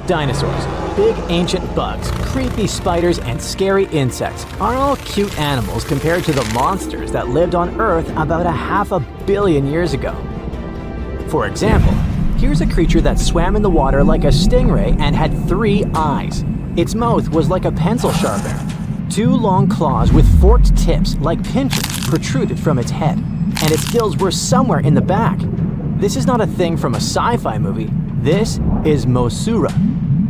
Dinosaurs, big ancient bugs, creepy spiders, and scary insects are all cute animals compared to the monsters that lived on Earth about 500 million years ago. For example, here's a creature that swam in the water like a stingray and had 3 eyes. Its mouth was like a pencil sharpener. 2 long claws with forked tips like pincers protruded from its head, and its gills were somewhere in the back. This is not a thing from a sci-fi movie. This is Mossura.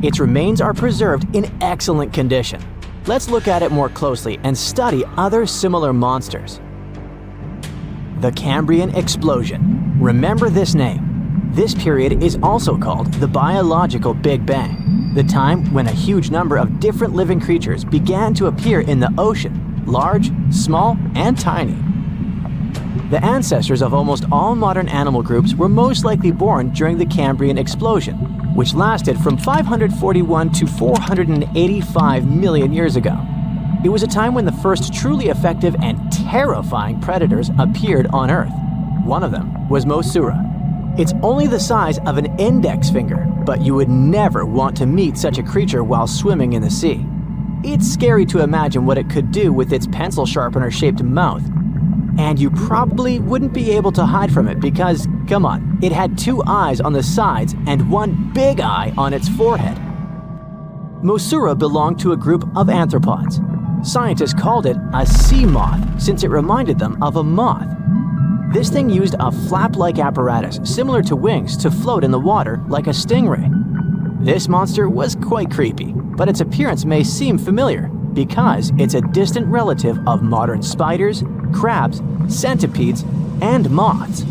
Its remains are preserved in excellent condition. Let's look at it more closely and study other similar monsters. The Cambrian Explosion. Remember this name. This period is also called the biological Big Bang, the time when a huge number of different living creatures began to appear in the ocean, large, small, and tiny. The ancestors of almost all modern animal groups were most likely born during the Cambrian Explosion, which lasted from 541 to 485 million years ago. It was a time when the first truly effective and terrifying predators appeared on Earth. One of them was Mossura. It's only the size of an index finger, but you would never want to meet such a creature while swimming in the sea. It's scary to imagine what it could do with its pencil sharpener-shaped mouth. And you probably wouldn't be able to hide from it because, come on, it had 2 eyes on the sides and 1 big eye on its forehead. Mossura belonged to a group of arthropods. Scientists called it a sea moth since it reminded them of a moth. This thing used a flap-like apparatus similar to wings to float in the water like a stingray. This monster was quite creepy, but its appearance may seem familiar because it's a distant relative of modern spiders, crabs, centipedes, and moths.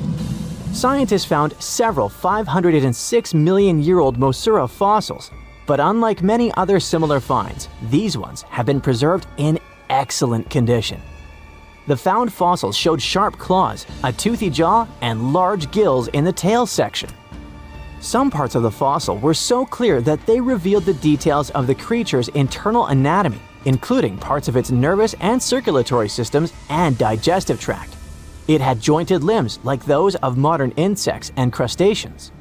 Scientists found several 506-million-year-old Mossura fossils, but unlike many other similar finds, these ones have been preserved in excellent condition. The found fossils showed sharp claws, a toothy jaw, and large gills in the tail section. Some parts of the fossil were so clear that they revealed the details of the creature's internal anatomy, including parts of its nervous and circulatory systems and digestive tract. It had jointed limbs like those of modern insects and crustaceans.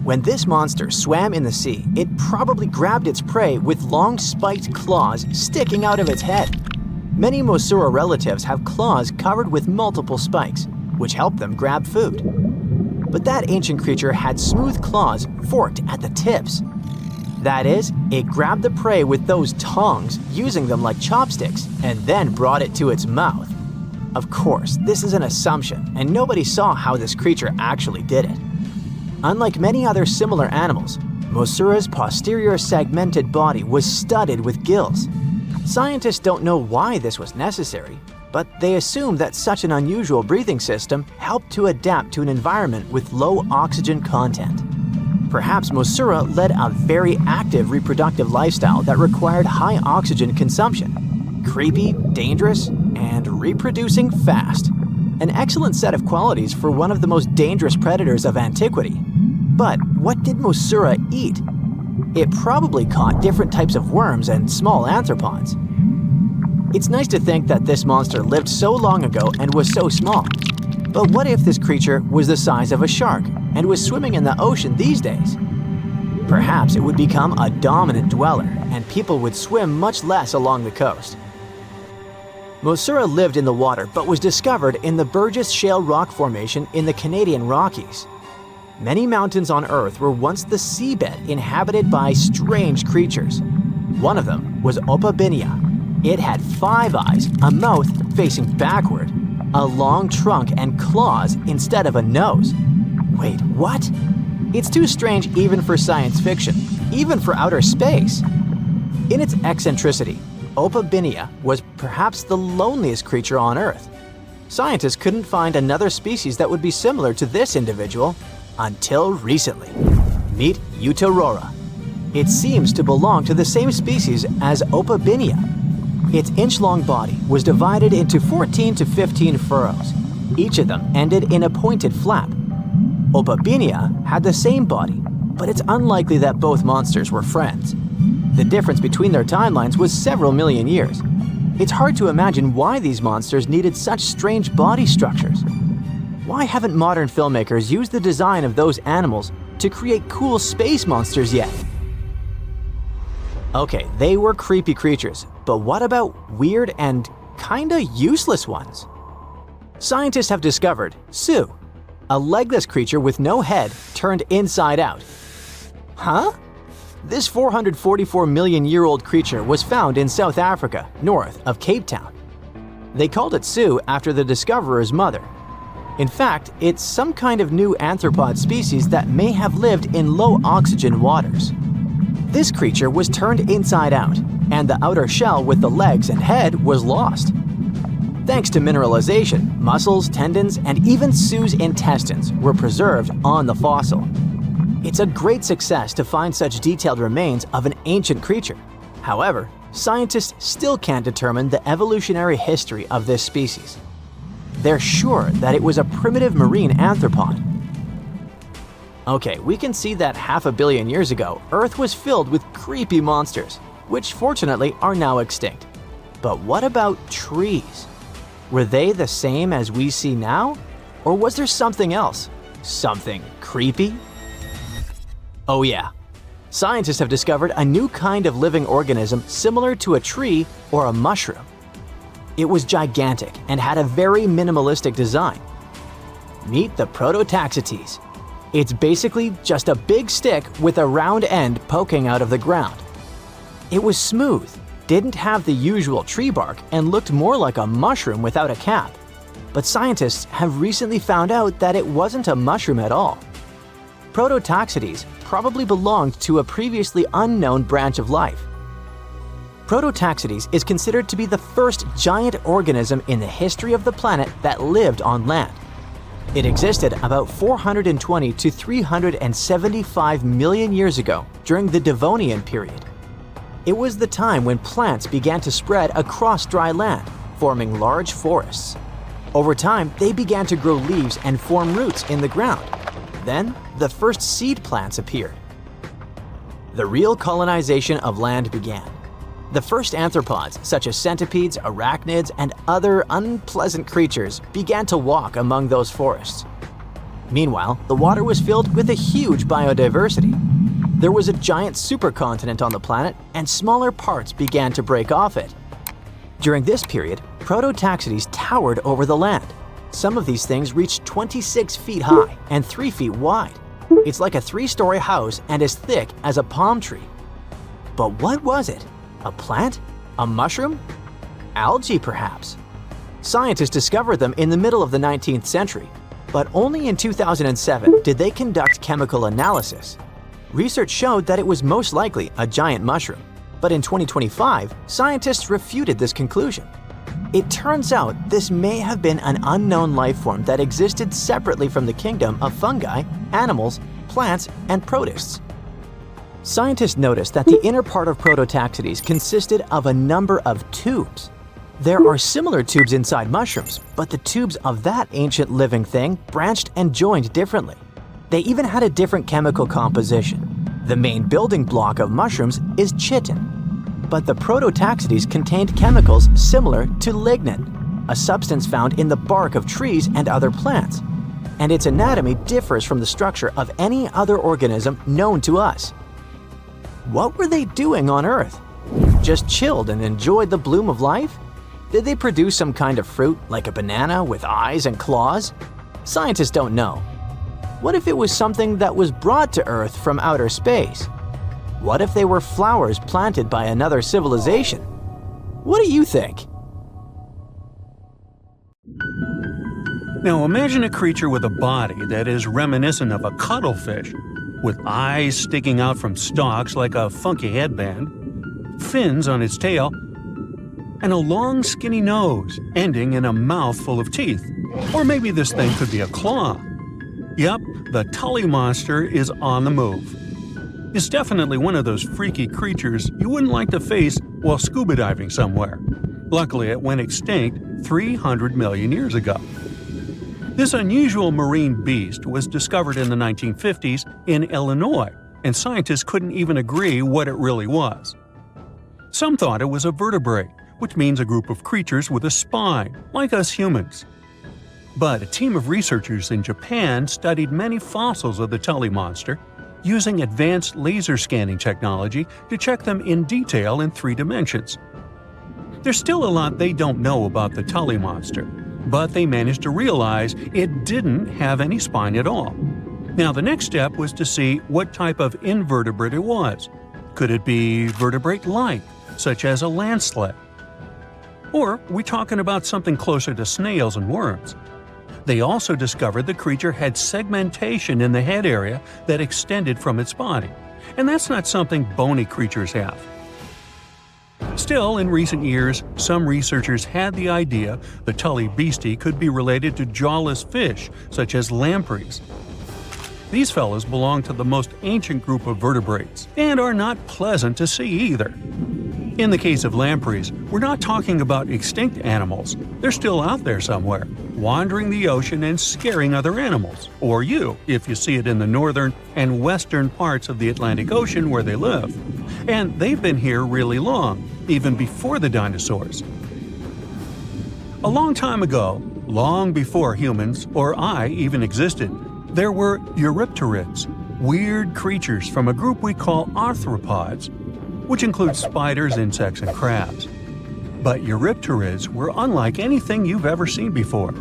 When this monster swam in the sea, it probably grabbed its prey with long spiked claws sticking out of its head. Many Mossura relatives have claws covered with multiple spikes, which help them grab food. But that ancient creature had smooth claws forked at the tips. That is, it grabbed the prey with those tongs, using them like chopsticks, and then brought it to its mouth. Of course, this is an assumption, and nobody saw how this creature actually did it. Unlike many other similar animals, Mossura's posterior segmented body was studded with gills. Scientists don't know why this was necessary, but they assume that such an unusual breathing system helped to adapt to an environment with low oxygen content. Perhaps Mossura led a very active reproductive lifestyle that required high oxygen consumption. Creepy, dangerous, and reproducing fast. An excellent set of qualities for one of the most dangerous predators of antiquity. But what did Mossura eat? It probably caught different types of worms and small arthropods. It's nice to think that this monster lived so long ago and was so small. But what if this creature was the size of a shark and was swimming in the ocean these days? Perhaps it would become a dominant dweller and people would swim much less along the coast. Mossura lived in the water but was discovered in the Burgess Shale Rock Formation in the Canadian Rockies. Many mountains on Earth were once the seabed inhabited by strange creatures. One of them was Opabinia. It had 5 eyes, a mouth facing backward, a long trunk and claws instead of a nose. Wait, what? It's too strange even for science fiction, even for outer space. In its eccentricity, Opabinia was perhaps the loneliest creature on Earth. Scientists couldn't find another species that would be similar to this individual until recently. Meet Utaurora. It seems to belong to the same species as Opabinia. Its inch-long body was divided into 14 to 15 furrows. Each of them ended in a pointed flap. Opabinia had the same body, but it's unlikely that both monsters were friends. The difference between their timelines was several million years. It's hard to imagine why these monsters needed such strange body structures. Why haven't modern filmmakers used the design of those animals to create cool space monsters yet? Okay, they were creepy creatures, but what about weird and kinda useless ones? Scientists have discovered Sue, a legless creature with no head turned inside out. Huh? This 444 million year old creature was found in South Africa, north of Cape Town. They called it Sue after the discoverer's mother. In fact, it's some kind of new arthropod species that may have lived in low oxygen waters. This creature was turned inside out, and the outer shell with the legs and head was lost. Thanks to mineralization, muscles, tendons, and even Sue's intestines were preserved on the fossil. It's a great success to find such detailed remains of an ancient creature. However, scientists still can't determine the evolutionary history of this species. They're sure that it was a primitive marine arthropod. Okay, we can see that 500 million years ago, Earth was filled with creepy monsters, which fortunately are now extinct. But what about trees? Were they the same as we see now? Or was there something else? Something creepy? Oh yeah. Scientists have discovered a new kind of living organism similar to a tree or a mushroom. It was gigantic and had a very minimalistic design. Meet the Prototaxites. It's basically just a big stick with a round end poking out of the ground. It was smooth, didn't have the usual tree bark, and looked more like a mushroom without a cap. But scientists have recently found out that it wasn't a mushroom at all. Prototaxites probably belonged to a previously unknown branch of life. Prototaxites is considered to be the first giant organism in the history of the planet that lived on land. It existed about 420 to 375 million years ago during the Devonian period. It was the time when plants began to spread across dry land, forming large forests. Over time, they began to grow leaves and form roots in the ground. Then, the first seed plants appeared. The real colonization of land began. The first arthropods, such as centipedes, arachnids, and other unpleasant creatures, began to walk among those forests. Meanwhile, the water was filled with a huge biodiversity. There was a giant supercontinent on the planet, and smaller parts began to break off it. During this period, Prototaxites towered over the land. Some of these things reached 26 feet high and 3 feet wide. It's like a 3-story house and as thick as a palm tree. But what was it? A plant? A mushroom? Algae, perhaps? Scientists discovered them in the middle of the 19th century, but only in 2007 did they conduct chemical analysis. Research showed that it was most likely a giant mushroom, but in 2025, scientists refuted this conclusion. It turns out this may have been an unknown life form that existed separately from the kingdom of fungi, animals, plants, and protists. Scientists noticed that the inner part of Prototaxites consisted of a number of tubes. There are similar tubes inside mushrooms, but the tubes of that ancient living thing branched and joined differently. They even had a different chemical composition. The main building block of mushrooms is chitin, but the Prototaxites contained chemicals similar to lignin, a substance found in the bark of trees and other plants, and its anatomy differs from the structure of any other organism known to us. What were they doing on Earth? Just chilled and enjoyed the bloom of life? Did they produce some kind of fruit, like a banana with eyes and claws? Scientists don't know. What if it was something that was brought to Earth from outer space? What if they were flowers planted by another civilization? What do you think? Now imagine a creature with a body that is reminiscent of a cuttlefish, with eyes sticking out from stalks like a funky headband, fins on its tail, and a long skinny nose ending in a mouth full of teeth. Or maybe this thing could be a claw. Yep, the Tully monster is on the move. It's definitely one of those freaky creatures you wouldn't like to face while scuba diving somewhere. Luckily, it went extinct 300 million years ago. This unusual marine beast was discovered in the 1950s in Illinois, and scientists couldn't even agree what it really was. Some thought it was a vertebrate, which means a group of creatures with a spine, like us humans. But a team of researchers in Japan studied many fossils of the Tully monster using advanced laser scanning technology to check them in detail in 3 dimensions. There's still a lot they don't know about the Tully monster, but they managed to realize it didn't have any spine at all. Now the next step was to see what type of invertebrate it was. Could it be vertebrate-like, such as a landslide? Or are we talking about something closer to snails and worms? They also discovered the creature had segmentation in the head area that extended from its body, and that's not something bony creatures have. Still, in recent years, some researchers had the idea the Tully beastie could be related to jawless fish, such as lampreys. These fellows belong to the most ancient group of vertebrates, and are not pleasant to see either. In the case of lampreys, we're not talking about extinct animals. They're still out there somewhere, wandering the ocean and scaring other animals, or you, if you see it in the northern and western parts of the Atlantic Ocean where they live. And they've been here really long, even before the dinosaurs. A long time ago, long before humans or I even existed, there were eurypterids, weird creatures from a group we call arthropods, which includes spiders, insects, and crabs. But eurypterids were unlike anything you've ever seen before.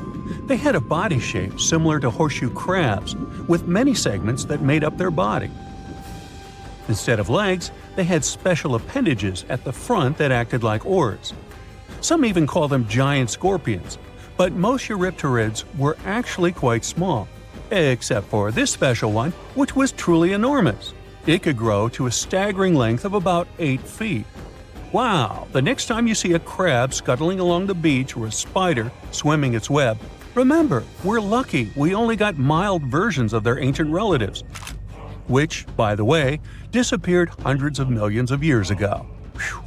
They had a body shape similar to horseshoe crabs, with many segments that made up their body. Instead of legs, they had special appendages at the front that acted like oars. Some even call them giant scorpions, but most eurypterids were actually quite small, except for this special one, which was truly enormous. It could grow to a staggering length of about 8 feet. Wow! The next time you see a crab scuttling along the beach or a spider swimming its web, remember, we're lucky we only got mild versions of their ancient relatives, which, by the way, disappeared hundreds of millions of years ago. Whew.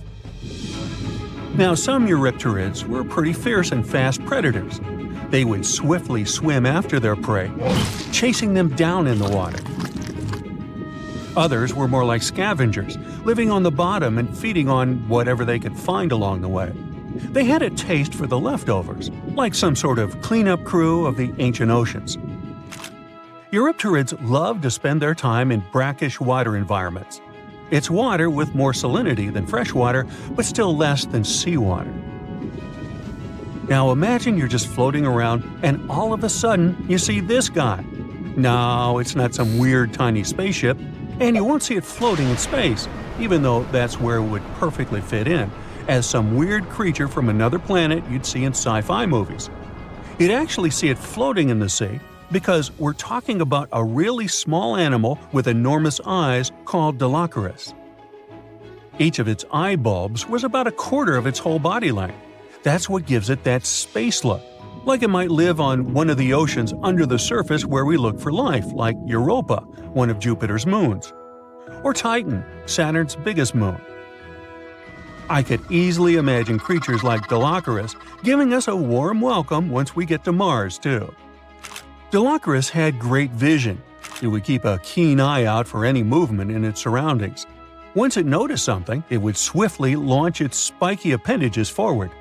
Now, some eurypterids were pretty fierce and fast predators. They would swiftly swim after their prey, chasing them down in the water. Others were more like scavengers, living on the bottom and feeding on whatever they could find along the way. They had a taste for the leftovers, like some sort of cleanup crew of the ancient oceans. Eurypterids love to spend their time in brackish water environments. It's water with more salinity than fresh water, but still less than seawater. Now imagine you're just floating around and all of a sudden you see this guy. No, it's not some weird tiny spaceship, and you won't see it floating in space, even though that's where it would perfectly fit in, as some weird creature from another planet you'd see in sci-fi movies. You'd actually see it floating in the sea because we're talking about a really small animal with enormous eyes called Dilophosaurus. Each of its eye bulbs was about a quarter of its whole body length. That's what gives it that space look, like it might live on one of the oceans under the surface where we look for life, like Europa, one of Jupiter's moons, or Titan, Saturn's biggest moon. I could easily imagine creatures like Dilophosaurus giving us a warm welcome once we get to Mars, too. Dilophosaurus had great vision. It would keep a keen eye out for any movement in its surroundings. Once it noticed something, it would swiftly launch its spiky appendages forward.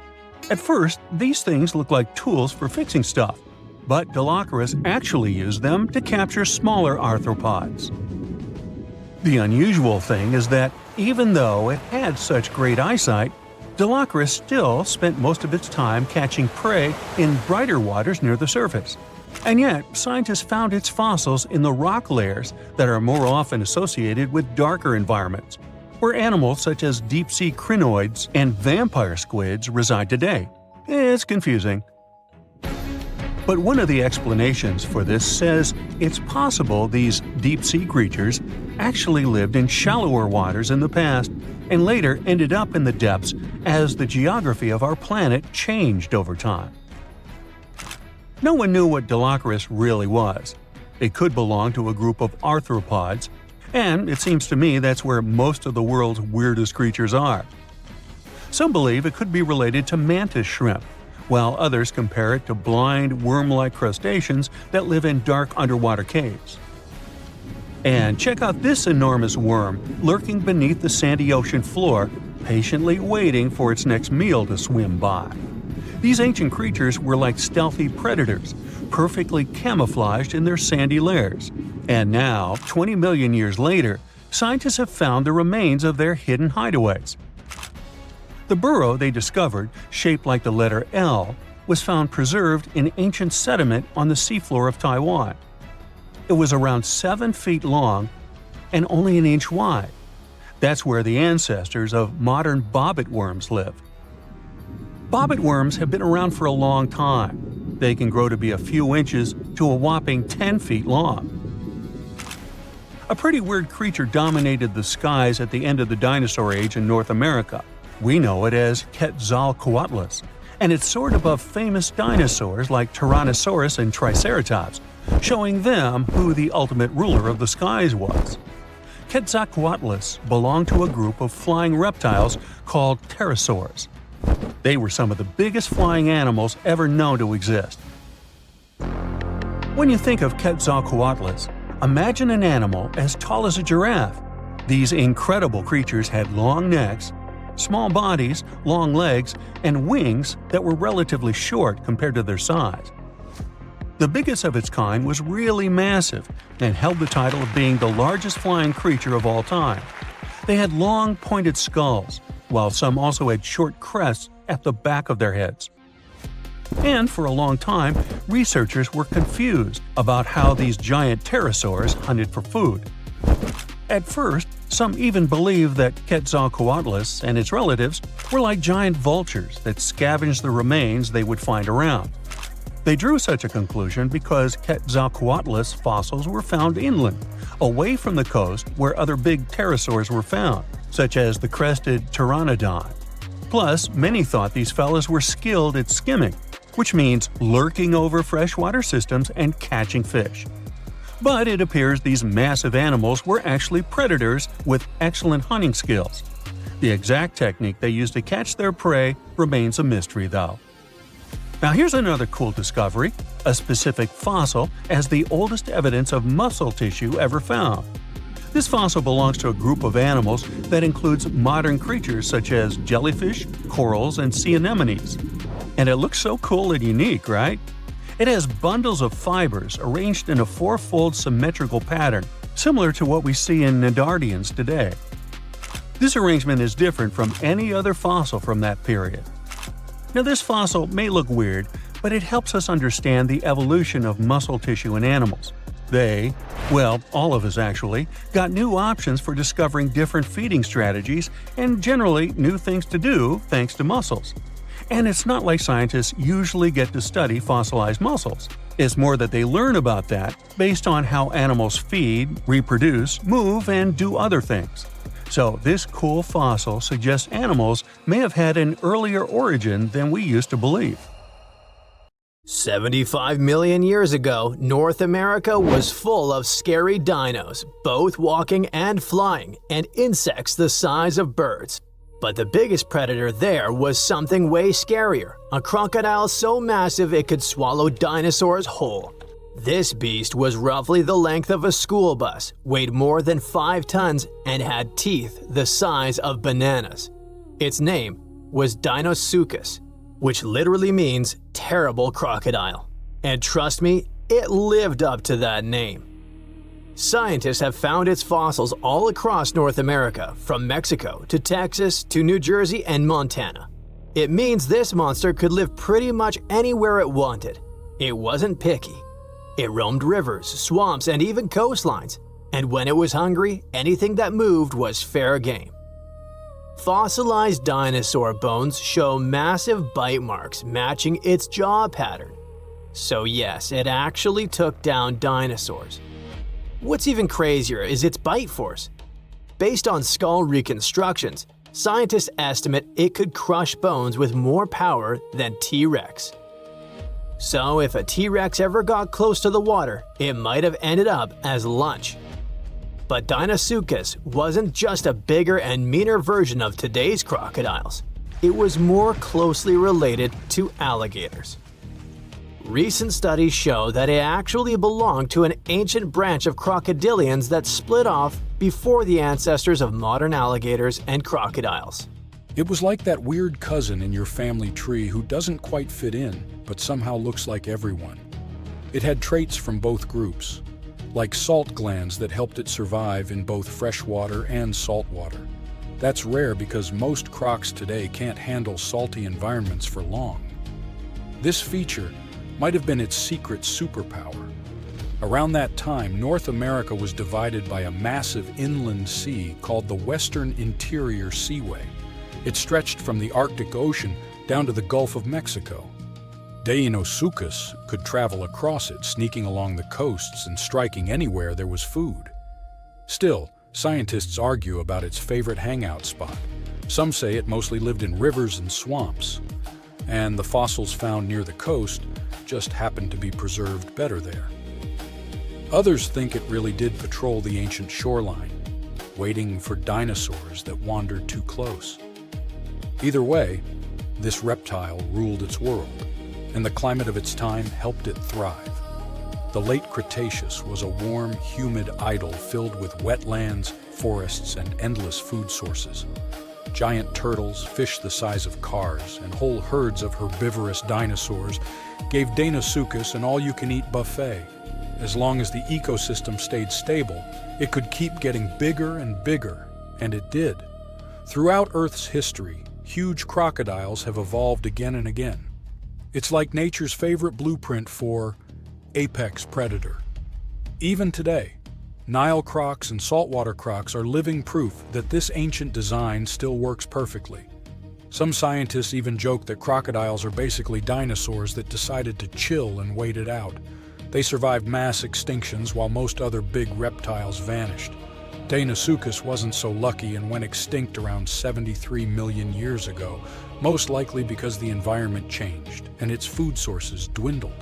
At first, these things looked like tools for fixing stuff, but Dilophosaurus actually used them to capture smaller arthropods. The unusual thing is that even though it had such great eyesight, Dilophosaurus still spent most of its time catching prey in brighter waters near the surface. And yet, scientists found its fossils in the rock layers that are more often associated with darker environments, where animals such as deep-sea crinoids and vampire squids reside today. It's confusing. But one of the explanations for this says it's possible these deep-sea creatures actually lived in shallower waters in the past and later ended up in the depths as the geography of our planet changed over time. No one knew what Dilophosaurus really was. It could belong to a group of arthropods, and it seems to me that's where most of the world's weirdest creatures are. Some believe it could be related to mantis shrimp, while others compare it to blind, worm-like crustaceans that live in dark underwater caves. And check out this enormous worm lurking beneath the sandy ocean floor, patiently waiting for its next meal to swim by. These ancient creatures were like stealthy predators, perfectly camouflaged in their sandy lairs, And now, 20 million years later, scientists have found the remains of their hidden hideaways. The burrow they discovered, shaped like the letter L, was found preserved in ancient sediment on the seafloor of Taiwan. It was around 7 feet long and only an inch wide. That's where the ancestors of modern bobbit worms lived. Bobbit worms have been around for a long time. They can grow to be a few inches to a whopping 10 feet long. A pretty weird creature dominated the skies at the end of the dinosaur age in North America. We know it as Quetzalcoatlus, and it soared above famous dinosaurs like Tyrannosaurus and Triceratops, showing them who the ultimate ruler of the skies was. Quetzalcoatlus belonged to a group of flying reptiles called pterosaurs. They were some of the biggest flying animals ever known to exist. When you think of Quetzalcoatlus, imagine an animal as tall as a giraffe. These incredible creatures had long necks, small bodies, long legs, and wings that were relatively short compared to their size. The biggest of its kind was really massive and held the title of being the largest flying creature of all time. They had long, pointed skulls, while some also had short crests at the back of their heads. And for a long time, researchers were confused about how these giant pterosaurs hunted for food. At first, some even believed that Quetzalcoatlus and its relatives were like giant vultures that scavenged the remains they would find around. They drew such a conclusion because Quetzalcoatlus fossils were found inland, away from the coast where other big pterosaurs were found, such as the crested pteranodon. Plus, many thought these fellas were skilled at skimming, which means lurking over freshwater systems and catching fish. But it appears these massive animals were actually predators with excellent hunting skills. The exact technique they used to catch their prey remains a mystery, though. Now here's another cool discovery, a specific fossil as the oldest evidence of muscle tissue ever found. This fossil belongs to a group of animals that includes modern creatures such as jellyfish, corals, and sea anemones. And it looks so cool and unique, right? It has bundles of fibers arranged in a four-fold symmetrical pattern, similar to what we see in Nedardians today. This arrangement is different from any other fossil from that period. Now this fossil may look weird, but it helps us understand the evolution of muscle tissue in animals. They, well, all of us actually, got new options for discovering different feeding strategies and generally new things to do thanks to muscles. And it's not like scientists usually get to study fossilized muscles. It's more that they learn about that based on how animals feed, reproduce, move, and do other things. So this cool fossil suggests animals may have had an earlier origin than we used to believe. 75 million years ago, North America was full of scary dinos, both walking and flying, and insects the size of birds. But the biggest predator there was something way scarier, a crocodile so massive it could swallow dinosaurs whole. This beast was roughly the length of a school bus, weighed more than 5 tons, and had teeth the size of bananas. Its name was Deinosuchus, which literally means terrible crocodile. And trust me, it lived up to that name. Scientists have found its fossils all across North America, from Mexico to Texas to New Jersey and Montana. It means this monster could live pretty much anywhere it wanted. It wasn't picky. It roamed rivers, swamps, and even coastlines. And when it was hungry, anything that moved was fair game. Fossilized dinosaur bones show massive bite marks matching its jaw pattern. So yes, it actually took down dinosaurs. What's even crazier is its bite force. Based on skull reconstructions, scientists estimate it could crush bones with more power than T-Rex. So if a T-Rex ever got close to the water, it might have ended up as lunch. But Deinosuchus wasn't just a bigger and meaner version of today's crocodiles. It was more closely related to alligators. Recent studies show that it actually belonged to an ancient branch of crocodilians that split off before the ancestors of modern alligators and crocodiles. It was like that weird cousin in your family tree who doesn't quite fit in, but somehow looks like everyone. It had traits from both groups. like salt glands that helped it survive in both freshwater and saltwater. That's rare because most crocs today can't handle salty environments for long. This feature might have been its secret superpower. Around that time, North America was divided by a massive inland sea called the Western Interior Seaway. It stretched from the Arctic Ocean down to the Gulf of Mexico. Deinosuchus could travel across it, sneaking along the coasts and striking anywhere there was food. Still, scientists argue about its favorite hangout spot. Some say it mostly lived in rivers and swamps, and the fossils found near the coast just happened to be preserved better there. Others think it really did patrol the ancient shoreline, waiting for dinosaurs that wandered too close. Either way, this reptile ruled its world, and the climate of its time helped it thrive. The late Cretaceous was a warm, humid idyll filled with wetlands, forests, and endless food sources. Giant turtles, fish the size of cars, and whole herds of herbivorous dinosaurs gave Deinosuchus an all-you-can-eat buffet. As long as the ecosystem stayed stable, it could keep getting bigger and bigger, and it did. Throughout Earth's history, huge crocodiles have evolved again and again. It's like nature's favorite blueprint for apex predator. Even today, Nile crocs and saltwater crocs are living proof that this ancient design still works perfectly. Some scientists even joke that crocodiles are basically dinosaurs that decided to chill and wait it out. They survived mass extinctions while most other big reptiles vanished. Deinosuchus wasn't so lucky and went extinct around 73 million years ago, most likely because the environment changed and its food sources dwindled.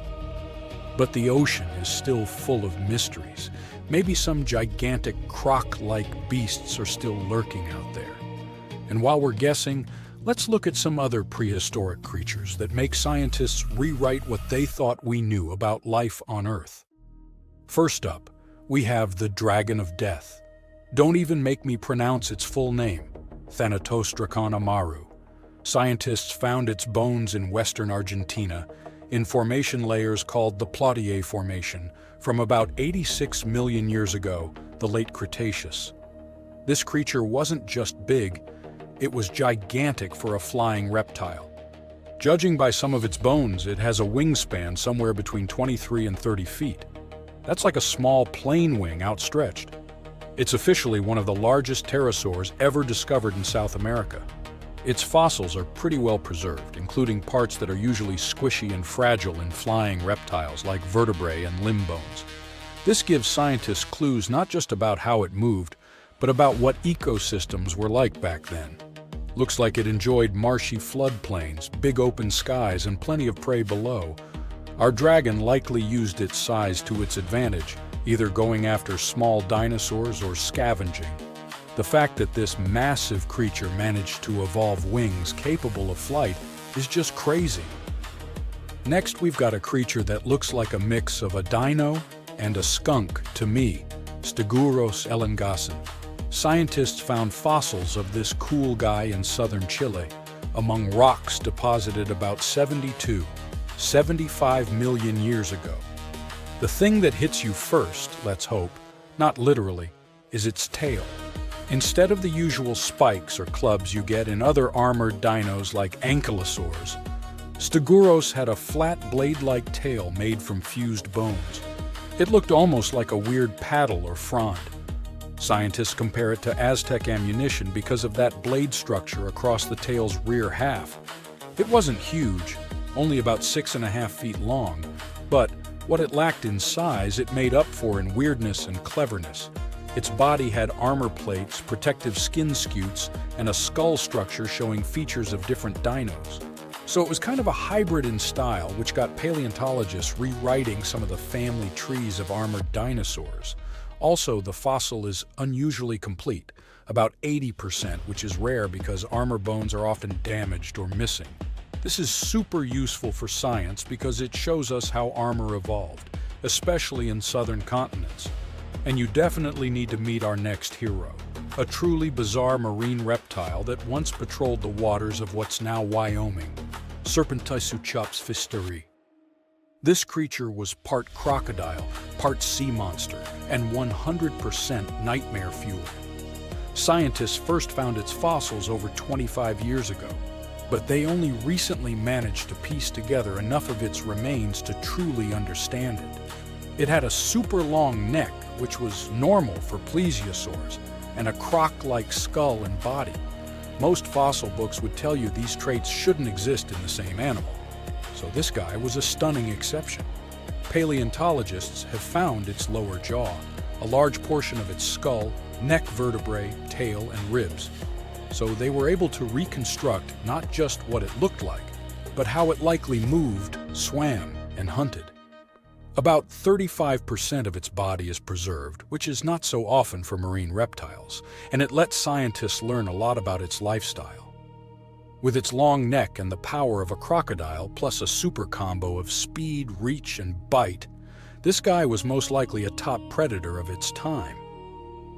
But the ocean is still full of mysteries. Maybe some gigantic croc-like beasts are still lurking out there. And while we're guessing, let's look at some other prehistoric creatures that make scientists rewrite what they thought we knew about life on Earth. First up, we have the Dragon of Death. Don't even make me pronounce its full name, Thanatosdracon amaru. Scientists found its bones in western Argentina, in formation layers called the Plautier Formation, from about 86 million years ago, the late Cretaceous. This creature wasn't just big, it was gigantic for a flying reptile. Judging by some of its bones, it has a wingspan somewhere between 23 and 30 feet. That's like a small plane wing outstretched. It's officially one of the largest pterosaurs ever discovered in South America. Its fossils are pretty well preserved, including parts that are usually squishy and fragile in flying reptiles like vertebrae and limb bones. This gives scientists clues not just about how it moved, but about what ecosystems were like back then. Looks like it enjoyed marshy floodplains, big open skies, and plenty of prey below. Our dragon likely used its size to its advantage, either going after small dinosaurs or scavenging. The fact that this massive creature managed to evolve wings capable of flight is just crazy. Next, we've got a creature that looks like a mix of a dino and a skunk to me, Stegosaurus elengasin. Scientists found fossils of this cool guy in southern Chile, among rocks deposited about 75 million years ago. The thing that hits you first, let's hope, not literally, is its tail. Instead of the usual spikes or clubs you get in other armored dinos like ankylosaurs, Stegosaurus had a flat blade-like tail made from fused bones. It looked almost like a weird paddle or frond. Scientists compare it to Aztec ammunition because of that blade structure across the tail's rear half. It wasn't huge, only about 6.5 feet long, but what it lacked in size it made up for in weirdness and cleverness. Its body had armor plates, protective skin scutes, and a skull structure showing features of different dinos. So it was kind of a hybrid in style, which got paleontologists rewriting some of the family trees of armored dinosaurs. Also, the fossil is unusually complete, about 80%, which is rare because armor bones are often damaged or missing. This is super useful for science because it shows us how armor evolved, especially in southern continents. And you definitely need to meet our next hero, a truly bizarre marine reptile that once patrolled the waters of what's now Wyoming, Serpentisuchops fisteri. This creature was part crocodile, part sea monster, and 100% nightmare fuel. Scientists first found its fossils over 25 years ago, but they only recently managed to piece together enough of its remains to truly understand it. It had a super long neck, which was normal for plesiosaurs, and a croc-like skull and body. Most fossil books would tell you these traits shouldn't exist in the same animal. So this guy was a stunning exception. Paleontologists have found its lower jaw, a large portion of its skull, neck vertebrae, tail, and ribs. So they were able to reconstruct not just what it looked like, but how it likely moved, swam, and hunted. About 35% of its body is preserved, which is not so often for marine reptiles, and it lets scientists learn a lot about its lifestyle. With its long neck and the power of a crocodile, plus a super combo of speed, reach, and bite, this guy was most likely a top predator of its time.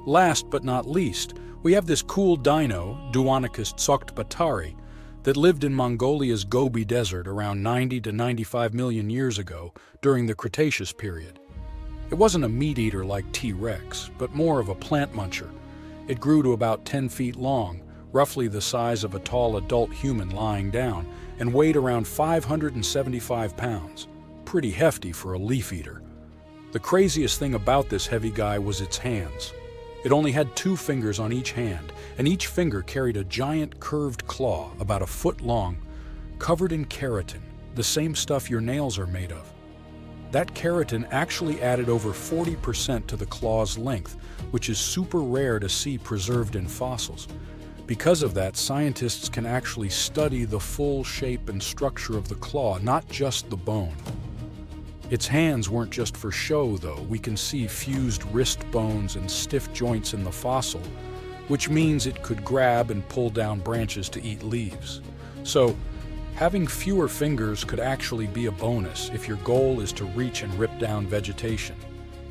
Last but not least, we have this cool dino, Duonicus tsokhtbatari, that lived in Mongolia's Gobi Desert around 90 to 95 million years ago during the Cretaceous period. It wasn't a meat-eater like T-Rex, but more of a plant muncher. It grew to about 10 feet long, roughly the size of a tall adult human lying down, and weighed around 575 pounds. Pretty hefty for a leaf-eater. The craziest thing about this heavy guy was its hands. It only had 2 fingers on each hand, and each finger carried a giant curved claw about a foot long, covered in keratin, the same stuff your nails are made of. That keratin actually added over 40% to the claw's length, which is super rare to see preserved in fossils. Because of that, scientists can actually study the full shape and structure of the claw, not just the bone. Its hands weren't just for show, though. We can see fused wrist bones and stiff joints in the fossil, which means it could grab and pull down branches to eat leaves. So, having fewer fingers could actually be a bonus if your goal is to reach and rip down vegetation.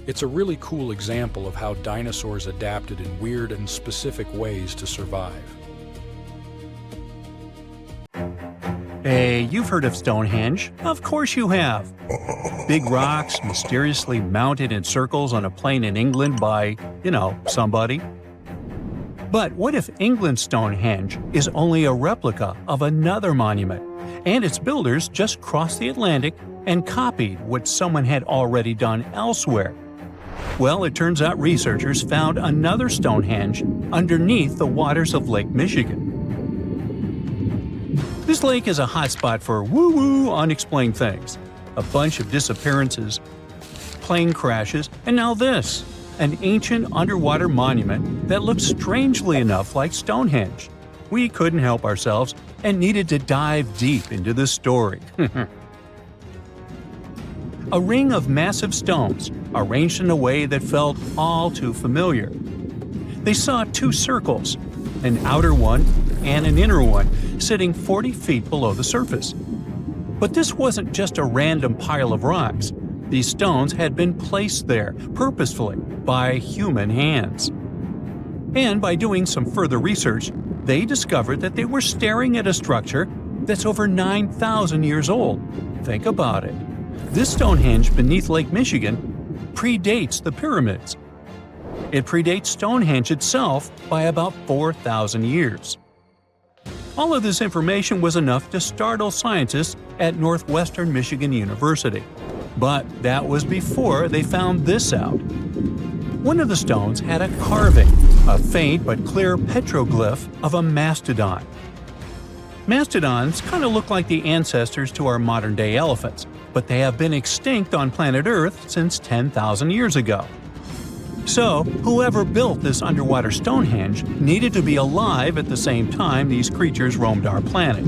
It's a really cool example of how dinosaurs adapted in weird and specific ways to survive. Hey, you've heard of Stonehenge? Of course you have. Big rocks mysteriously mounted in circles on a plain in England by, somebody. But what if England's Stonehenge is only a replica of another monument, and its builders just crossed the Atlantic and copied what someone had already done elsewhere? Well, it turns out researchers found another Stonehenge underneath the waters of Lake Michigan. This lake is a hotspot for woo-woo unexplained things. A bunch of disappearances, plane crashes, and now this, an ancient underwater monument that looks strangely enough like Stonehenge. We couldn't help ourselves and needed to dive deep into this story. A ring of massive stones, arranged in a way that felt all too familiar. They saw 2 circles, an outer one and an inner one, sitting 40 feet below the surface. But this wasn't just a random pile of rocks. These stones had been placed there, purposefully, by human hands. And by doing some further research, they discovered that they were staring at a structure that's over 9,000 years old. Think about it. This Stonehenge beneath Lake Michigan predates the pyramids. It predates Stonehenge itself by about 4,000 years. All of this information was enough to startle scientists at Northwestern Michigan University. But that was before they found this out. One of the stones had a carving, a faint but clear petroglyph of a mastodon. Mastodons kind of look like the ancestors to our modern-day elephants, but they have been extinct on planet Earth since 10,000 years ago. So, whoever built this underwater Stonehenge needed to be alive at the same time these creatures roamed our planet.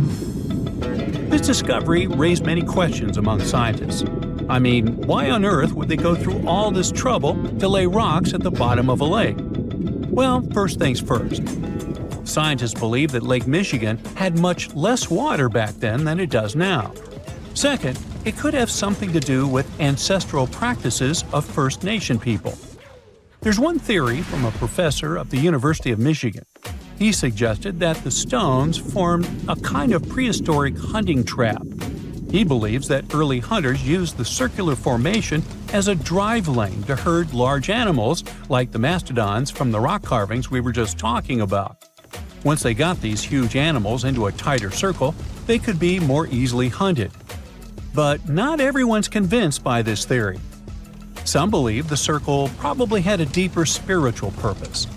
This discovery raised many questions among scientists. I mean, why on earth would they go through all this trouble to lay rocks at the bottom of a lake? Well, first things first. Scientists believe that Lake Michigan had much less water back then than it does now. Second, it could have something to do with ancestral practices of First Nation people. There's one theory from a professor of the University of Michigan. He suggested that the stones formed a kind of prehistoric hunting trap. He believes that early hunters used the circular formation as a drive lane to herd large animals like the mastodons from the rock carvings we were just talking about. Once they got these huge animals into a tighter circle, they could be more easily hunted. But not everyone's convinced by this theory. Some believe the circle probably had a deeper spiritual purpose.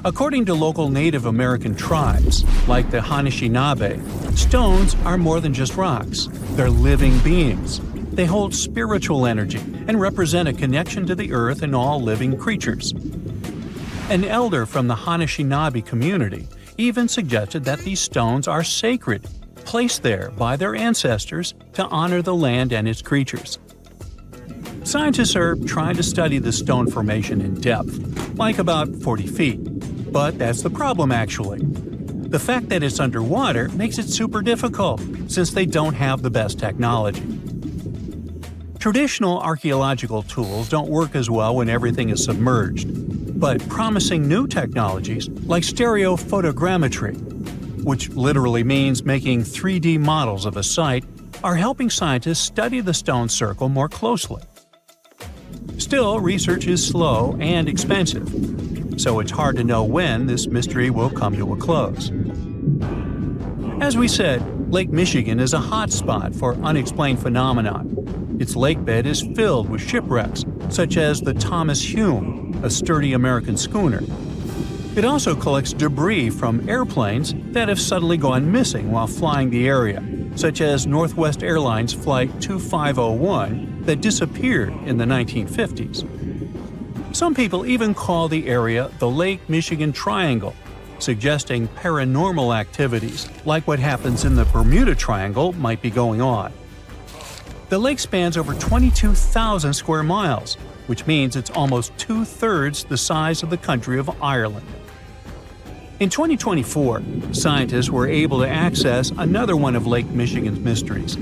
According to local Native American tribes, like the Anishinaabe, stones are more than just rocks. They're living beings. They hold spiritual energy and represent a connection to the earth and all living creatures. An elder from the Anishinaabe community even suggested that these stones are sacred, placed there by their ancestors to honor the land and its creatures. Scientists are trying to study the stone formation in depth, like about 40 feet. But that's the problem, actually. The fact that it's underwater makes it super difficult, since they don't have the best technology. Traditional archaeological tools don't work as well when everything is submerged, but promising new technologies like stereophotogrammetry, which literally means making 3D models of a site, are helping scientists study the stone circle more closely. Still, research is slow and expensive, so it's hard to know when this mystery will come to a close. As we said, Lake Michigan is a hot spot for unexplained phenomena. Its lakebed is filled with shipwrecks, such as the Thomas Hume, a sturdy American schooner. It also collects debris from airplanes that have suddenly gone missing while flying the area, such as Northwest Airlines Flight 2501 that disappeared in the 1950s. Some people even call the area the Lake Michigan Triangle, suggesting paranormal activities like what happens in the Bermuda Triangle might be going on. The lake spans over 22,000 square miles, which means it's almost two-thirds the size of the country of Ireland. In 2024, scientists were able to access another one of Lake Michigan's mysteries,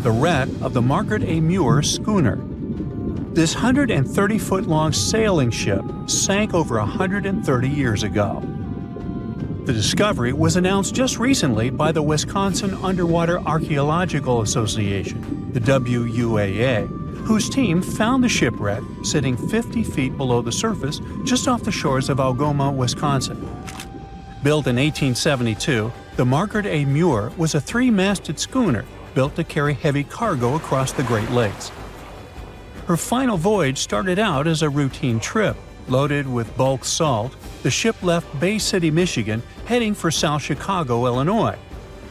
the wreck of the Margaret A. Muir schooner. This 130-foot-long sailing ship sank over 130 years ago. The discovery was announced just recently by the Wisconsin Underwater Archaeological Association, the WUAA, whose team found the shipwreck sitting 50 feet below the surface just off the shores of Algoma, Wisconsin. Built in 1872, the Margaret A. Muir was a three-masted schooner built to carry heavy cargo across the Great Lakes. Her final voyage started out as a routine trip. Loaded with bulk salt, the ship left Bay City, Michigan, heading for South Chicago, Illinois.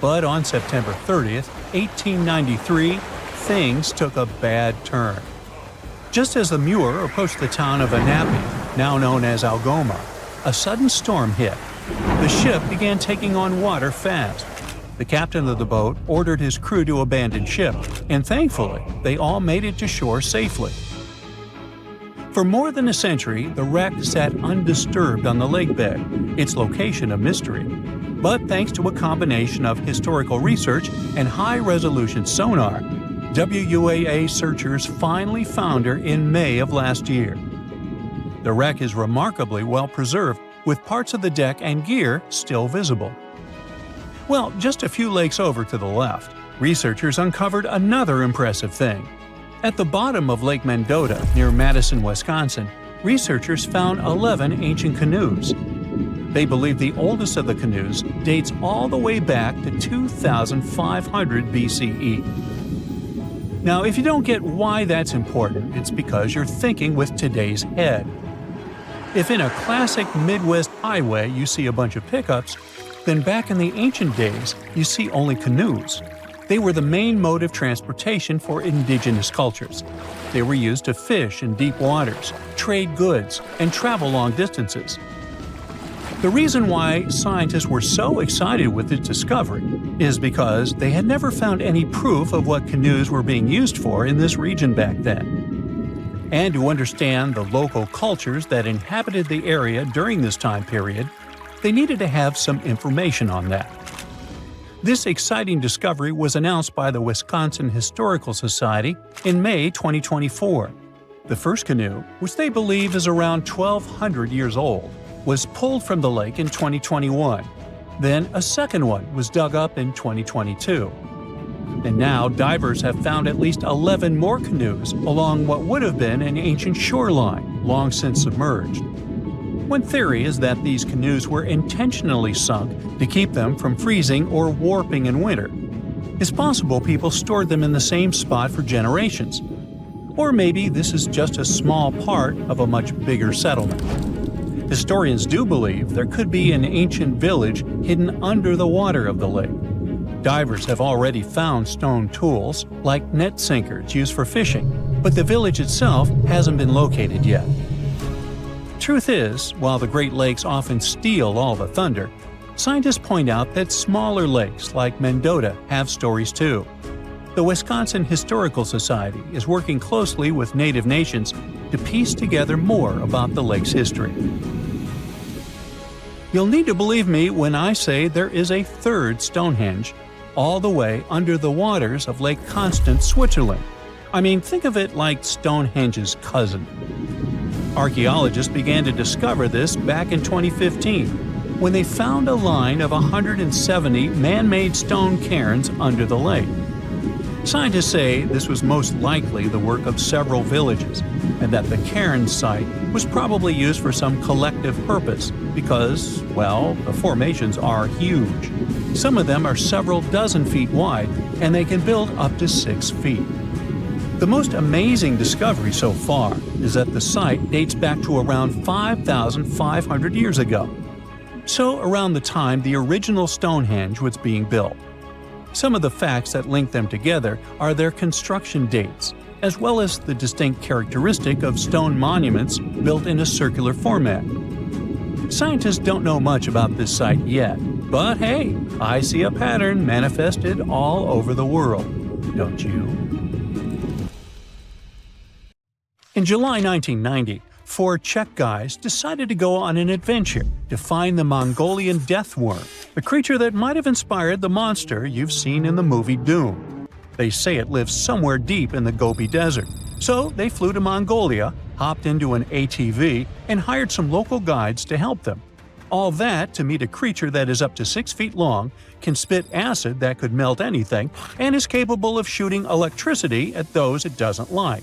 But on September 30th, 1893, things took a bad turn. Just as the Muir approached the town of Annapolis, now known as Algoma, a sudden storm hit. The ship began taking on water fast. The captain of the boat ordered his crew to abandon ship, and thankfully, they all made it to shore safely. For more than a century, the wreck sat undisturbed on the lakebed, its location a mystery. But thanks to a combination of historical research and high-resolution sonar, WUAA searchers finally found her in May of last year. The wreck is remarkably well preserved, with parts of the deck and gear still visible. Well, just a few lakes over to the left, researchers uncovered another impressive thing. At the bottom of Lake Mendota, near Madison, Wisconsin, researchers found 11 ancient canoes. They believe the oldest of the canoes dates all the way back to 2500 BCE. Now, if you don't get why that's important, it's because you're thinking with today's head. If in a classic Midwest highway you see a bunch of pickups, then back in the ancient days you see only canoes. They were the main mode of transportation for indigenous cultures. They were used to fish in deep waters, trade goods, and travel long distances. The reason why scientists were so excited with this discovery is because they had never found any proof of what canoes were being used for in this region back then. And to understand the local cultures that inhabited the area during this time period, they needed to have some information on that. This exciting discovery was announced by the Wisconsin Historical Society in May 2024. The first canoe, which they believe is around 1,200 years old, was pulled from the lake in 2021. Then a second one was dug up in 2022. And now divers have found at least 11 more canoes along what would have been an ancient shoreline, long since submerged. One theory is that these canoes were intentionally sunk to keep them from freezing or warping in winter. It's possible people stored them in the same spot for generations. Or maybe this is just a small part of a much bigger settlement. Historians do believe there could be an ancient village hidden under the water of the lake. Divers have already found stone tools, like net sinkers used for fishing, but the village itself hasn't been located yet. Truth is, while the Great Lakes often steal all the thunder, scientists point out that smaller lakes like Mendota have stories too. The Wisconsin Historical Society is working closely with Native nations to piece together more about the lake's history. You'll need to believe me when I say there is a third Stonehenge, all the way under the waters of Lake Constance, Switzerland. I mean, think of it like Stonehenge's cousin. Archaeologists began to discover this back in 2015, when they found a line of 170 man-made stone cairns under the lake. Scientists say this was most likely the work of several villages, and that the cairn site was probably used for some collective purpose because, well, the formations are huge. Some of them are several dozen feet wide, and they can build up to 6 feet. The most amazing discovery so far is that the site dates back to around 5,500 years ago. So around the time the original Stonehenge was being built. Some of the facts that link them together are their construction dates, as well as the distinct characteristic of stone monuments built in a circular format. Scientists don't know much about this site yet, but hey, I see a pattern manifested all over the world, don't you? In July 1990, 4 Czech guys decided to go on an adventure to find the Mongolian death worm, a creature that might have inspired the monster you've seen in the movie Doom. They say it lives somewhere deep in the Gobi Desert, so they flew to Mongolia, hopped into an ATV, and hired some local guides to help them. All that to meet a creature that is up to 6 feet long, can spit acid that could melt anything, and is capable of shooting electricity at those it doesn't like.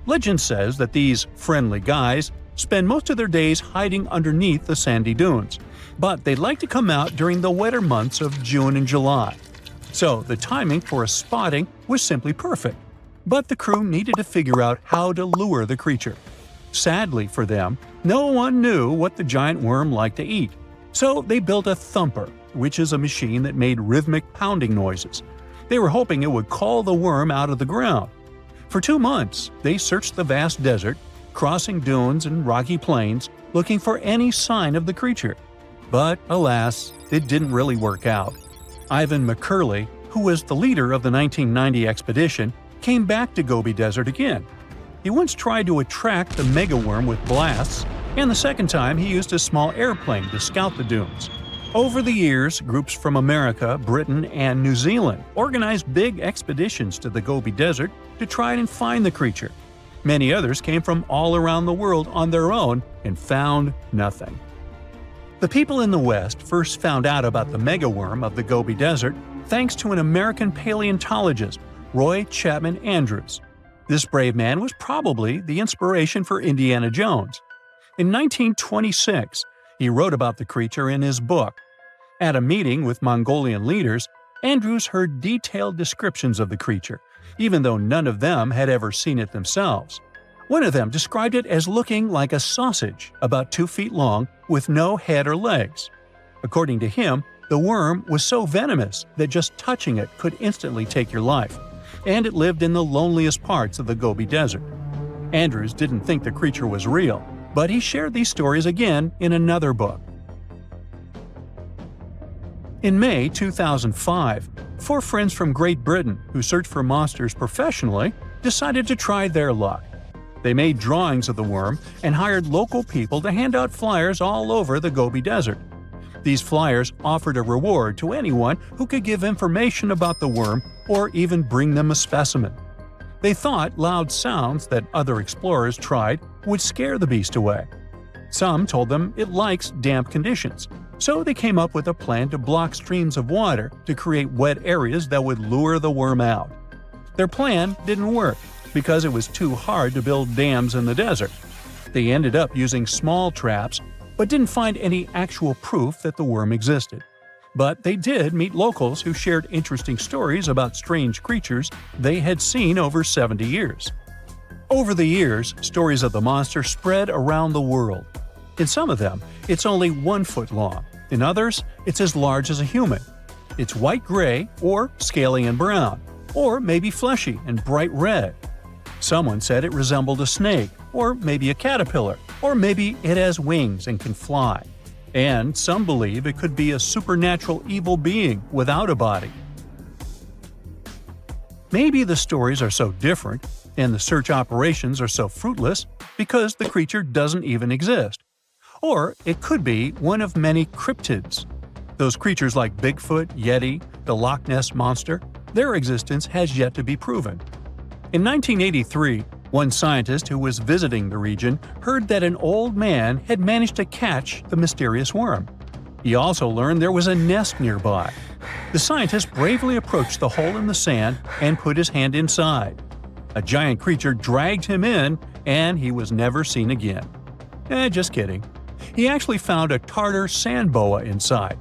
Legend says that these friendly guys spend most of their days hiding underneath the sandy dunes, but they'd like to come out during the wetter months of June and July. So the timing for a spotting was simply perfect. But the crew needed to figure out how to lure the creature. Sadly for them, no one knew what the giant worm liked to eat. So they built a thumper, which is a machine that made rhythmic pounding noises. They were hoping it would call the worm out of the ground. For 2 months, they searched the vast desert, crossing dunes and rocky plains, looking for any sign of the creature. But alas, it didn't really work out. Ivan McCurley, who was the leader of the 1990 expedition, came back to Gobi Desert again. He once tried to attract the megaworm with blasts, and the second time he used a small airplane to scout the dunes. Over the years, groups from America, Britain, and New Zealand organized big expeditions to the Gobi Desert to try and find the creature. Many others came from all around the world on their own and found nothing. The people in the West first found out about the megaworm of the Gobi Desert thanks to an American paleontologist, Roy Chapman Andrews. This brave man was probably the inspiration for Indiana Jones. In 1926, he wrote about the creature in his book. At a meeting with Mongolian leaders, Andrews heard detailed descriptions of the creature, even though none of them had ever seen it themselves. One of them described it as looking like a sausage, about 2 feet long, with no head or legs. According to him, the worm was so venomous that just touching it could instantly take your life, and it lived in the loneliest parts of the Gobi Desert. Andrews didn't think the creature was real, but he shared these stories again in another book. In May 2005, 4 friends from Great Britain who search for monsters professionally decided to try their luck. They made drawings of the worm and hired local people to hand out flyers all over the Gobi Desert. These flyers offered a reward to anyone who could give information about the worm or even bring them a specimen. They thought loud sounds that other explorers tried would scare the beast away. Some told them it likes damp conditions, So they came up with a plan to block streams of water to create wet areas that would lure the worm out. Their plan didn't work because it was too hard to build dams in the desert. They ended up using small traps, but didn't find any actual proof that the worm existed. But they did meet locals who shared interesting stories about strange creatures they had seen over 70 years. Over the years, stories of the monster spread around the world. In some of them, it's only 1 foot long. In others, it's as large as a human. It's white-gray or scaly and brown, or maybe fleshy and bright red. Someone said it resembled a snake, or maybe a caterpillar, or maybe it has wings and can fly. And some believe it could be a supernatural evil being without a body. Maybe the stories are so different, and the search operations are so fruitless, because the creature doesn't even exist. Or it could be one of many cryptids. Those creatures like Bigfoot, Yeti, the Loch Ness Monster, their existence has yet to be proven. In 1983, one scientist who was visiting the region heard that an old man had managed to catch the mysterious worm. He also learned there was a nest nearby. The scientist bravely approached the hole in the sand and put his hand inside. A giant creature dragged him in, and he was never seen again. Just kidding. He actually found a Tartar sand boa inside.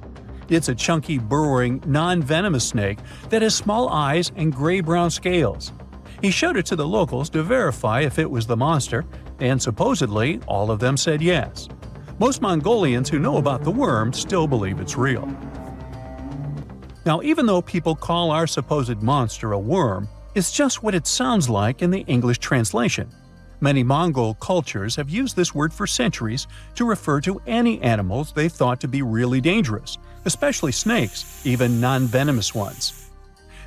It's a chunky, burrowing, non-venomous snake that has small eyes and gray-brown scales. He showed it to the locals to verify if it was the monster, and supposedly all of them said yes. Most Mongolians who know about the worm still believe it's real. Now, even though people call our supposed monster a worm, it's just what it sounds like in the English translation. Many Mongol cultures have used this word for centuries to refer to any animals they thought to be really dangerous, especially snakes, even non-venomous ones.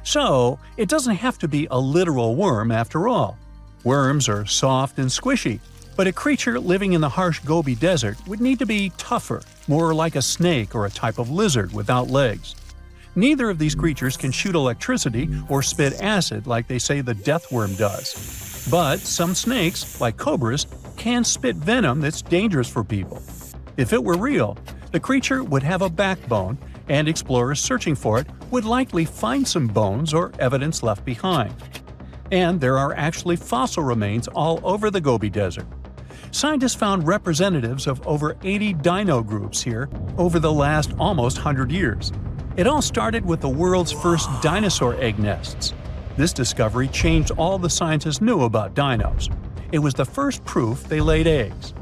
So, it doesn't have to be a literal worm after all. Worms are soft and squishy, but a creature living in the harsh Gobi Desert would need to be tougher, more like a snake or a type of lizard without legs. Neither of these creatures can shoot electricity or spit acid like they say the death worm does. But some snakes, like cobras, can spit venom that's dangerous for people. If it were real, the creature would have a backbone, and explorers searching for it would likely find some bones or evidence left behind. And there are actually fossil remains all over the Gobi Desert. Scientists found representatives of over 80 dino groups here over the last almost 100 years. It all started with the world's first dinosaur egg nests. This discovery changed all the scientists knew about dinos. It was the first proof they laid eggs.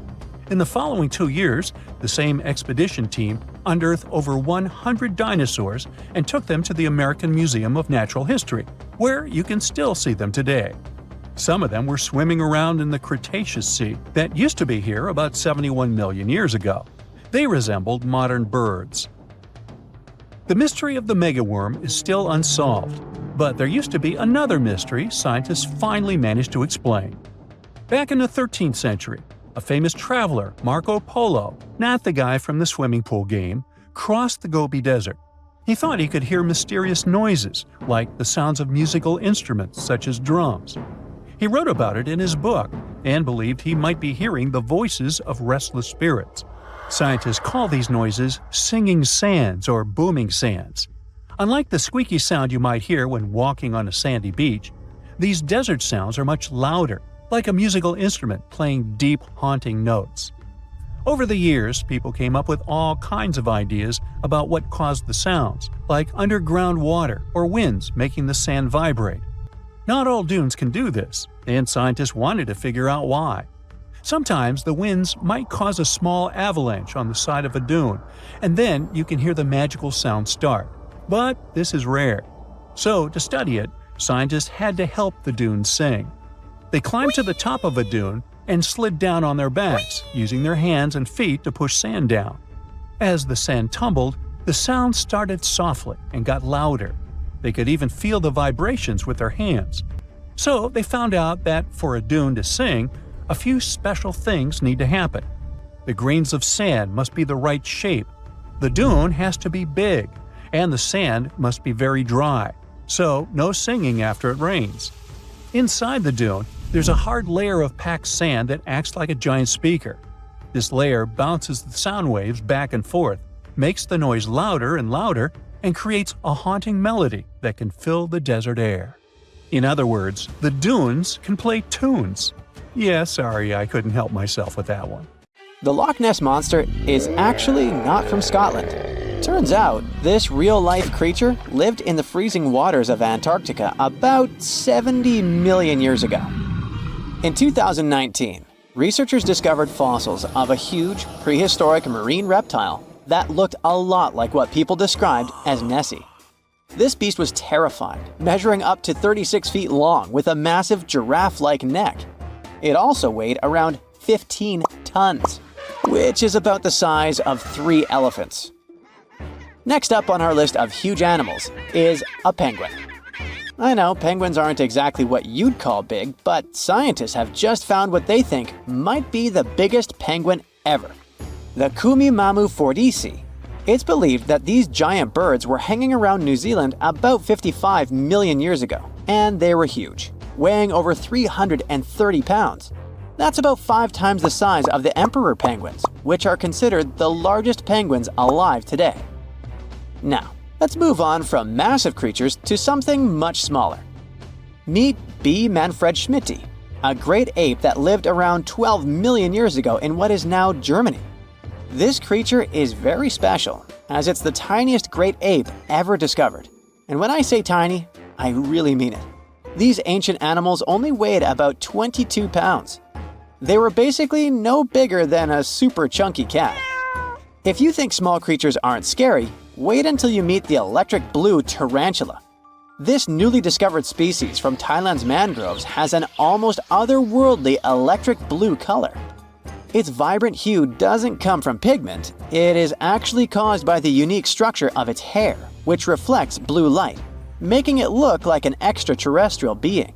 In the following 2 years, the same expedition team unearthed over 100 dinosaurs and took them to the American Museum of Natural History, where you can still see them today. Some of them were swimming around in the Cretaceous Sea that used to be here about 71 million years ago. They resembled modern birds. The mystery of the megaworm is still unsolved, but there used to be another mystery scientists finally managed to explain. Back in the 13th century, a famous traveler, Marco Polo, not the guy from the swimming pool game, crossed the Gobi Desert. He thought he could hear mysterious noises, like the sounds of musical instruments such as drums. He wrote about it in his book and believed he might be hearing the voices of restless spirits. Scientists call these noises singing sands or booming sands. Unlike the squeaky sound you might hear when walking on a sandy beach, these desert sounds are much louder, like a musical instrument playing deep, haunting notes. Over the years, people came up with all kinds of ideas about what caused the sounds, like underground water or winds making the sand vibrate. Not all dunes can do this, and scientists wanted to figure out why. Sometimes the winds might cause a small avalanche on the side of a dune, and then you can hear the magical sound start. But this is rare. So, to study it, scientists had to help the dunes sing. They climbed to the top of a dune and slid down on their backs, using their hands and feet to push sand down. As the sand tumbled, the sound started softly and got louder. They could even feel the vibrations with their hands. So they found out that for a dune to sing, a few special things need to happen. The grains of sand must be the right shape. The dune has to be big, and the sand must be very dry, so no singing after it rains. Inside the dune, there's a hard layer of packed sand that acts like a giant speaker. This layer bounces the sound waves back and forth, makes the noise louder and louder and creates a haunting melody that can fill the desert air. In other words, the dunes can play tunes. Yeah, sorry, I couldn't help myself with that one. The Loch Ness Monster is actually not from Scotland. Turns out, this real-life creature lived in the freezing waters of Antarctica about 70 million years ago. In 2019, researchers discovered fossils of a huge, prehistoric marine reptile that looked a lot like what people described as Nessie. This beast was terrifying, measuring up to 36 feet long with a massive giraffe-like neck. It also weighed around 15 tons, which is about the size of 3 elephants. Next up on our list of huge animals is a penguin. I know penguins aren't exactly what you'd call big, but scientists have just found what they think might be the biggest penguin ever, the Kumimamu fordyce. It's believed that these giant birds were hanging around New Zealand about 55 million years ago, and they were huge, weighing over 330 pounds. That's about 5 times the size of the emperor penguins, which are considered the largest penguins alive today. Now, let's move on from massive creatures to something much smaller. Meet B. manfredschmidti, a great ape that lived around 12 million years ago in what is now Germany. This creature is very special, as it's the tiniest great ape ever discovered. And when I say tiny, I really mean it. These ancient animals only weighed about 22 pounds. They were basically no bigger than a super chunky cat. If you think small creatures aren't scary, wait until you meet the electric blue tarantula. This newly discovered species from Thailand's mangroves has an almost otherworldly electric blue color. Its vibrant hue doesn't come from pigment, it is actually caused by the unique structure of its hair, which reflects blue light, making it look like an extraterrestrial being.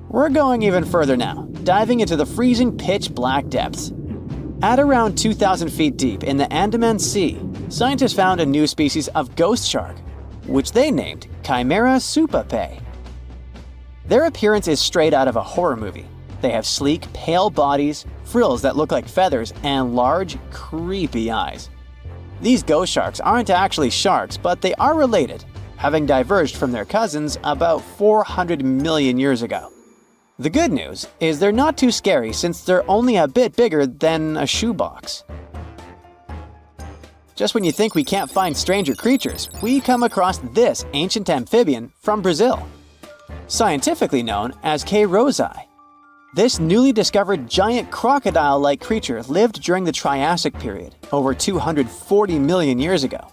We're going even further now, diving into the freezing pitch-black depths. At around 2,000 feet deep in the Andaman Sea, scientists found a new species of ghost shark, which they named Chimera supape. Their appearance is straight out of a horror movie. They have sleek, pale bodies, frills that look like feathers, and large, creepy eyes. These ghost sharks aren't actually sharks, but they are related, having diverged from their cousins about 400 million years ago. The good news is they're not too scary since they're only a bit bigger than a shoebox. Just when you think we can't find stranger creatures, we come across this ancient amphibian from Brazil. Scientifically known as K. rosei. This newly discovered giant crocodile-like creature lived during the Triassic period, over 240 million years ago.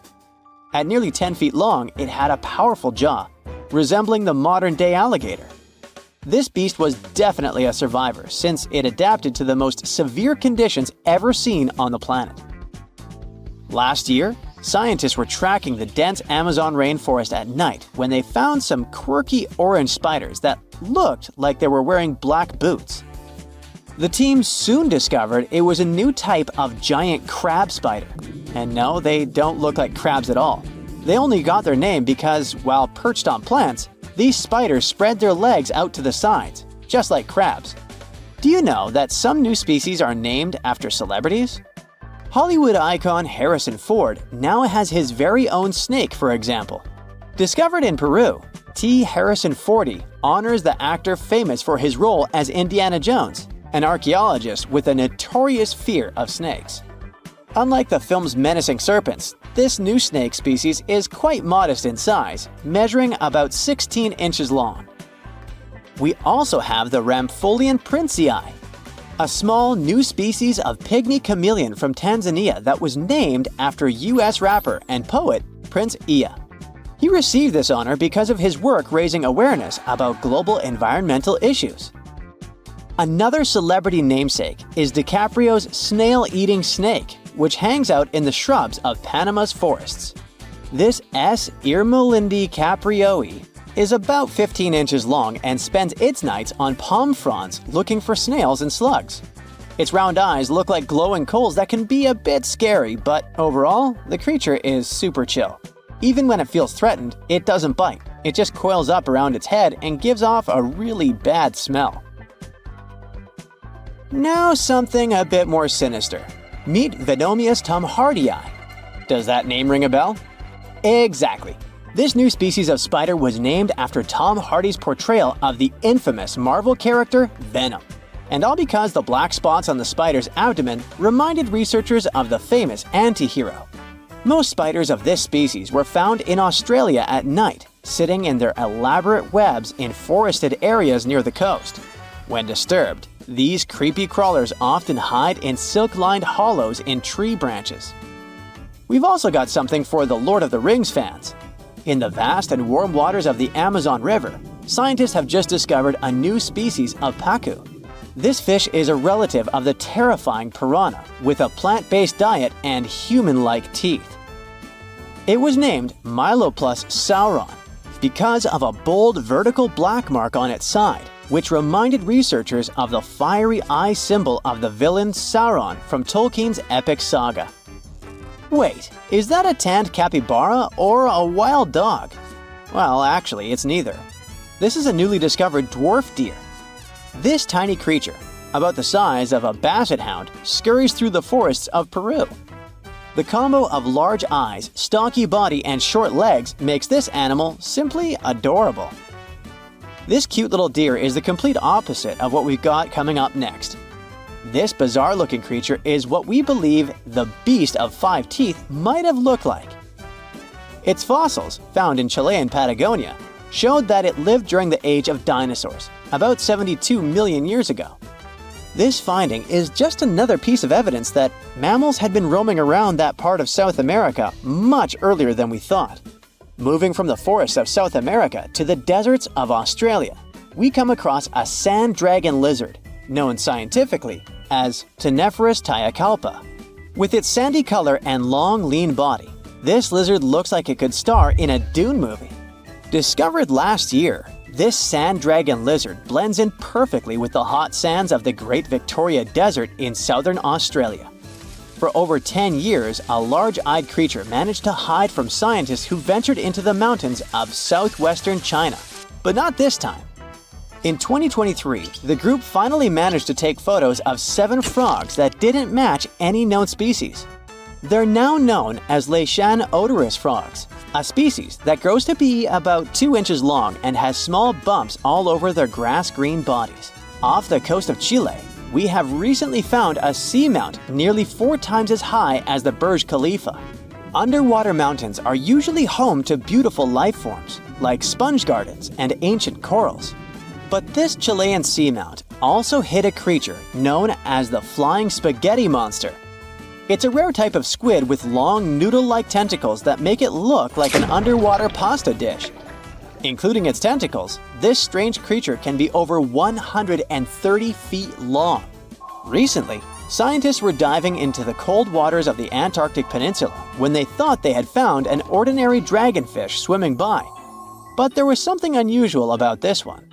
At nearly 10 feet long, it had a powerful jaw, resembling the modern-day alligator. This beast was definitely a survivor since it adapted to the most severe conditions ever seen on the planet. Last year, scientists were tracking the dense Amazon rainforest at night when they found some quirky orange spiders that looked like they were wearing black boots. The team soon discovered it was a new type of giant crab spider. And no, they don't look like crabs at all. They only got their name because, while perched on plants, these spiders spread their legs out to the sides, just like crabs. Do you know that some new species are named after celebrities? Hollywood icon Harrison Ford now has his very own snake, for example. Discovered in Peru, T. Harrison Fordy honors the actor famous for his role as Indiana Jones, an archaeologist with a notorious fear of snakes. Unlike the film's menacing serpents, this new snake species is quite modest in size, measuring about 16 inches long. We also have the Rampholion princei, a small new species of pygmy chameleon from Tanzania that was named after US rapper and poet Prince Iya. He received this honor because of his work raising awareness about global environmental issues. Another celebrity namesake is DiCaprio's snail-eating snake, which hangs out in the shrubs of Panama's forests. This S. irmelindi caprioi is about 15 inches long and spends its nights on palm fronds looking for snails and slugs. Its round eyes look like glowing coals that can be a bit scary, but overall, the creature is super chill. Even when it feels threatened, it doesn't bite. It just coils up around its head and gives off a really bad smell. Now something a bit more sinister. Meet Venomius tomhardii. Does that name ring a bell? Exactly. This new species of spider was named after Tom Hardy's portrayal of the infamous Marvel character Venom. And all because the black spots on the spider's abdomen reminded researchers of the famous anti-hero. Most spiders of this species were found in Australia at night, sitting in their elaborate webs in forested areas near the coast. When disturbed, these creepy crawlers often hide in silk-lined hollows in tree branches. We've also got something for the Lord of the Rings fans. In the vast and warm waters of the Amazon River, scientists have just discovered a new species of pacu. This fish is a relative of the terrifying piranha, with a plant-based diet and human-like teeth. It was named Myloplus sauron because of a bold vertical black mark on its side, which reminded researchers of the fiery eye symbol of the villain Sauron from Tolkien's epic saga. Wait, is that a tanned capybara or a wild dog? Well, actually, it's neither. This is a newly discovered dwarf deer. This tiny creature, about the size of a basset hound, scurries through the forests of Peru. The combo of large eyes, stocky body, and short legs makes this animal simply adorable. This cute little deer is the complete opposite of what we've got coming up next. This bizarre-looking creature is what we believe the beast of 5 teeth might have looked like. Its fossils, found in Chilean Patagonia, showed that it lived during the age of dinosaurs, about 72 million years ago. This finding is just another piece of evidence that mammals had been roaming around that part of South America much earlier than we thought. Moving from the forests of South America to the deserts of Australia, we come across a sand dragon lizard, known scientifically as Cteniferus tayacalpa. With its sandy color and long, lean body, this lizard looks like it could star in a Dune movie. Discovered last year, this sand dragon lizard blends in perfectly with the hot sands of the Great Victoria Desert in southern Australia. For over 10 years, a large-eyed creature managed to hide from scientists who ventured into the mountains of southwestern China. But not this time. In 2023, the group finally managed to take photos of 7 frogs that didn't match any known species. They're now known as Leishan odorous frogs, a species that grows to be about 2 inches long and has small bumps all over their grass-green bodies. Off the coast of Chile, we have recently found a seamount nearly 4 times as high as the Burj Khalifa. Underwater mountains are usually home to beautiful life forms, like sponge gardens and ancient corals. But this Chilean seamount also hid a creature known as the flying spaghetti monster. It's a rare type of squid with long noodle-like tentacles that make it look like an underwater pasta dish. Including its tentacles, this strange creature can be over 130 feet long. Recently, scientists were diving into the cold waters of the Antarctic Peninsula when they thought they had found an ordinary dragonfish swimming by. But there was something unusual about this one.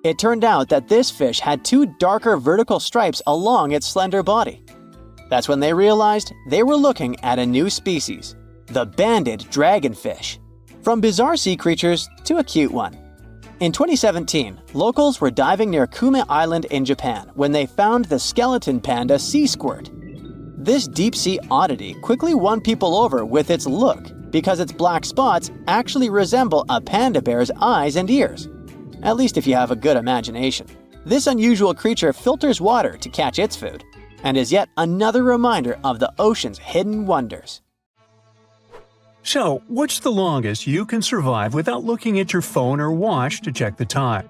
It turned out that this fish had 2 darker vertical stripes along its slender body. That's when they realized they were looking at a new species, the banded dragonfish. From bizarre sea creatures to a cute one. In 2017, locals were diving near Kume Island in Japan when they found the skeleton panda sea squirt. This deep-sea oddity quickly won people over with its look because its black spots actually resemble a panda bear's eyes and ears. At least if you have a good imagination. This unusual creature filters water to catch its food, and is yet another reminder of the ocean's hidden wonders. So, what's the longest you can survive without looking at your phone or watch to check the time?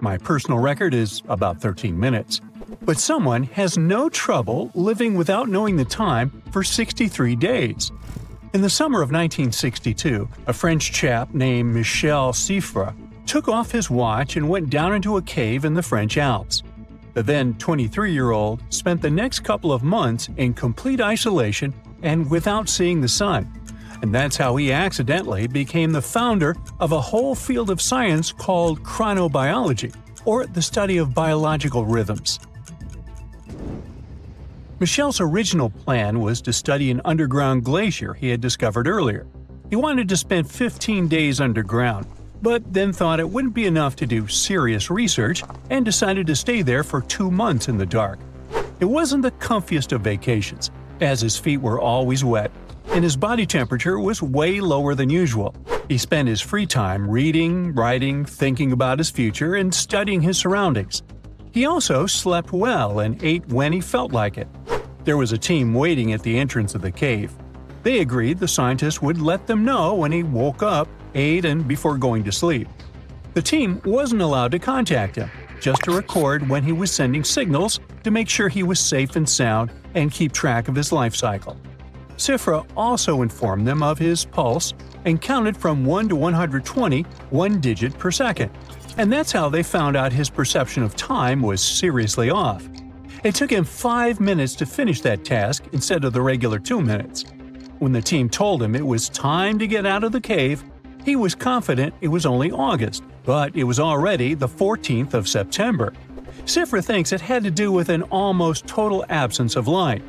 My personal record is about 13 minutes. But someone has no trouble living without knowing the time for 63 days. In the summer of 1962, a French chap named Michel Siffre took off his watch and went down into a cave in the French Alps. The then 23-year-old spent the next couple of months in complete isolation and without seeing the sun. And that's how he accidentally became the founder of a whole field of science called chronobiology, or the study of biological rhythms. Michel's original plan was to study an underground glacier he had discovered earlier. He wanted to spend 15 days underground, but then thought it wouldn't be enough to do serious research and decided to stay there for 2 months in the dark. It wasn't the comfiest of vacations, as his feet were always wet, and his body temperature was way lower than usual. He spent his free time reading, writing, thinking about his future, and studying his surroundings. He also slept well and ate when he felt like it. There was a team waiting at the entrance of the cave. They agreed the scientist would let them know when he woke up, ate, and before going to sleep. The team wasn't allowed to contact him, just to record when he was sending signals to make sure he was safe and sound and keep track of his life cycle. Sifra also informed them of his pulse and counted from 1 to 120, one digit per second. And that's how they found out his perception of time was seriously off. It took him 5 minutes to finish that task instead of the regular 2 minutes. When the team told him it was time to get out of the cave, he was confident it was only August, but it was already the 14th of September. Sifra thinks it had to do with an almost total absence of light.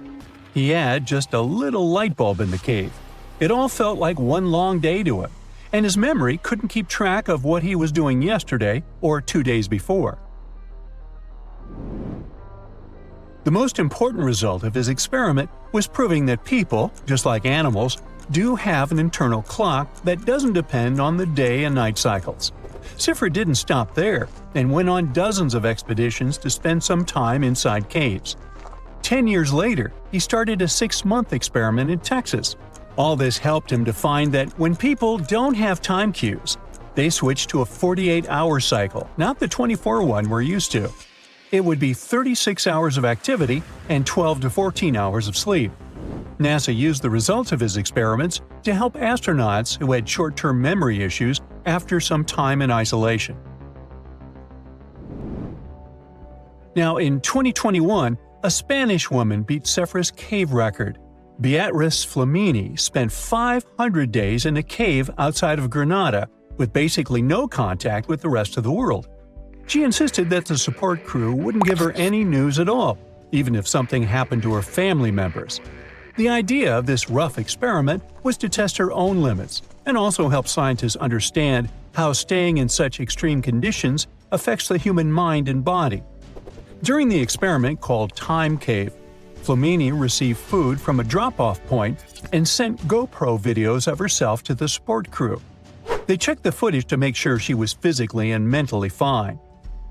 He had just a little light bulb in the cave. It all felt like one long day to him, and his memory couldn't keep track of what he was doing yesterday or 2 days before. The most important result of his experiment was proving that people, just like animals, do have an internal clock that doesn't depend on the day and night cycles. Sifra didn't stop there and went on dozens of expeditions to spend some time inside caves. 10 years later, he started a 6-month experiment in Texas. All this helped him to find that when people don't have time cues, they switch to a 48-hour cycle, not the 24 one we're used to. It would be 36 hours of activity and 12 to 14 hours of sleep. NASA used the results of his experiments to help astronauts who had short-term memory issues after some time in isolation. Now, in 2021, a Spanish woman beat Sifra's cave record. Beatriz Flamini spent 500 days in a cave outside of Granada with basically no contact with the rest of the world. She insisted that the support crew wouldn't give her any news at all, even if something happened to her family members. The idea of this rough experiment was to test her own limits and also help scientists understand how staying in such extreme conditions affects the human mind and body. During the experiment called Time Cave, Flamini received food from a drop-off point and sent GoPro videos of herself to the support crew. They checked the footage to make sure she was physically and mentally fine.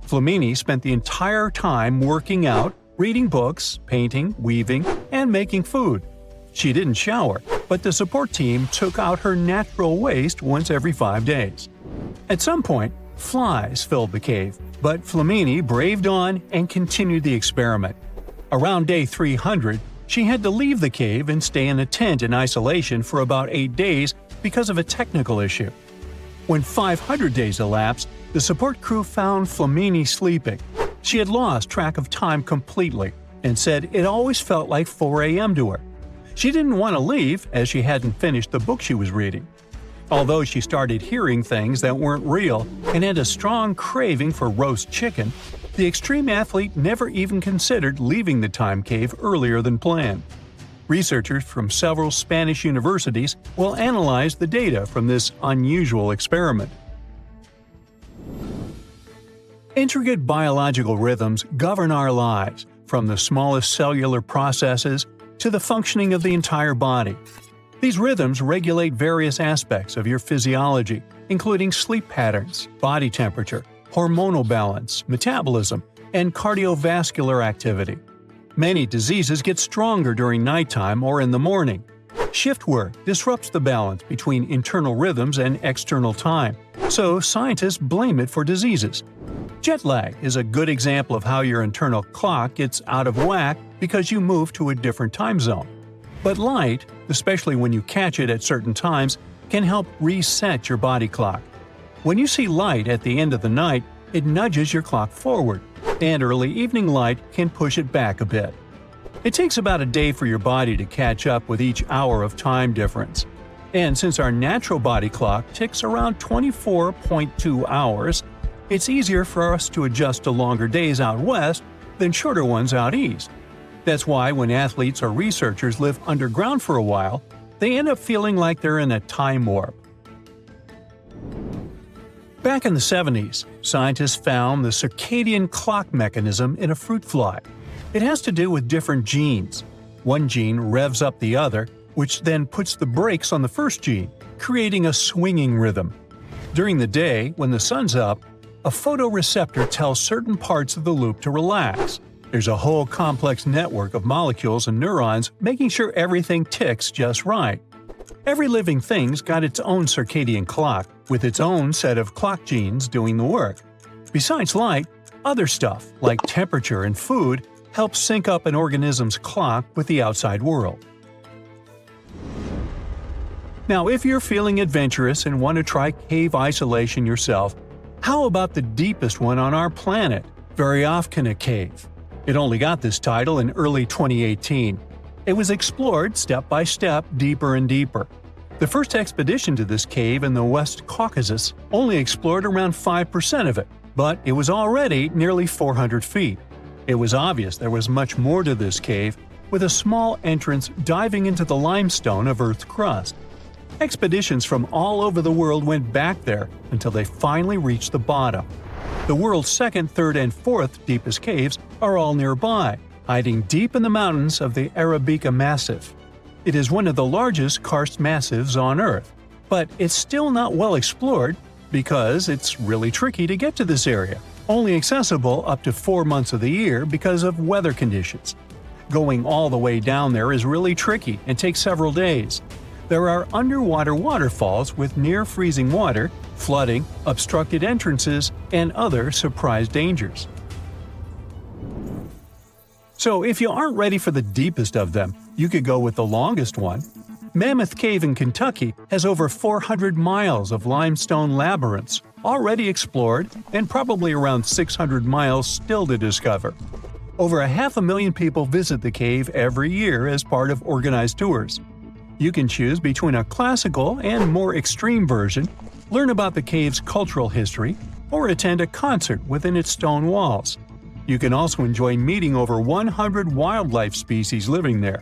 Flamini spent the entire time working out, reading books, painting, weaving, and making food. She didn't shower, but the support team took out her natural waste once every 5 days. At some point, flies filled the cave, but Flamini braved on and continued the experiment. Around day 300, she had to leave the cave and stay in a tent in isolation for about 8 days because of a technical issue. When 500 days elapsed, the support crew found Flamini sleeping. She had lost track of time completely and said it always felt like 4 a.m. to her. She didn't want to leave as she hadn't finished the book she was reading. Although she started hearing things that weren't real and had a strong craving for roast chicken, the extreme athlete never even considered leaving the time cave earlier than planned. Researchers from several Spanish universities will analyze the data from this unusual experiment. Intricate biological rhythms govern our lives, from the smallest cellular processes to the functioning of the entire body. These rhythms regulate various aspects of your physiology, including sleep patterns, body temperature, hormonal balance, metabolism, and cardiovascular activity. Many diseases get stronger during nighttime or in the morning. Shift work disrupts the balance between internal rhythms and external time, so scientists blame it for diseases. Jet lag is a good example of how your internal clock gets out of whack because you move to a different time zone. But light, especially when you catch it at certain times, can help reset your body clock. When you see light at the end of the night, it nudges your clock forward, and early evening light can push it back a bit. It takes about a day for your body to catch up with each hour of time difference. And since our natural body clock ticks around 24.2 hours, it's easier for us to adjust to longer days out west than shorter ones out east. That's why when athletes or researchers live underground for a while, they end up feeling like they're in a time warp. Back in the 70s, scientists found the circadian clock mechanism in a fruit fly. It has to do with different genes. One gene revs up the other, which then puts the brakes on the first gene, creating a swinging rhythm. During the day, when the sun's up, a photoreceptor tells certain parts of the loop to relax. There's a whole complex network of molecules and neurons making sure everything ticks just right. Every living thing's got its own circadian clock, with its own set of clock genes doing the work. Besides light, other stuff, like temperature and food, helps sync up an organism's clock with the outside world. Now, if you're feeling adventurous and want to try cave isolation yourself, how about the deepest one on our planet, Veryovkina Cave? It only got this title in early 2018. It was explored step by step, deeper and deeper. The first expedition to this cave in the West Caucasus only explored around 5% of it, but it was already nearly 400 feet. It was obvious there was much more to this cave, with a small entrance diving into the limestone of Earth's crust. Expeditions from all over the world went back there until they finally reached the bottom. The world's second, third, and fourth deepest caves are all nearby, hiding deep in the mountains of the Arabica Massif. It is one of the largest karst massives on Earth, but it's still not well explored because it's really tricky to get to this area, only accessible up to 4 months of the year because of weather conditions. Going all the way down there is really tricky and takes several days. There are underwater waterfalls with near-freezing water, flooding, obstructed entrances, and other surprise dangers. So if you aren't ready for the deepest of them, you could go with the longest one. Mammoth Cave in Kentucky has over 400 miles of limestone labyrinths already explored and probably around 600 miles still to discover. Over 500,000 people visit the cave every year as part of organized tours. You can choose between a classical and more extreme version, learn about the cave's cultural history, or attend a concert within its stone walls. You can also enjoy meeting over 100 wildlife species living there.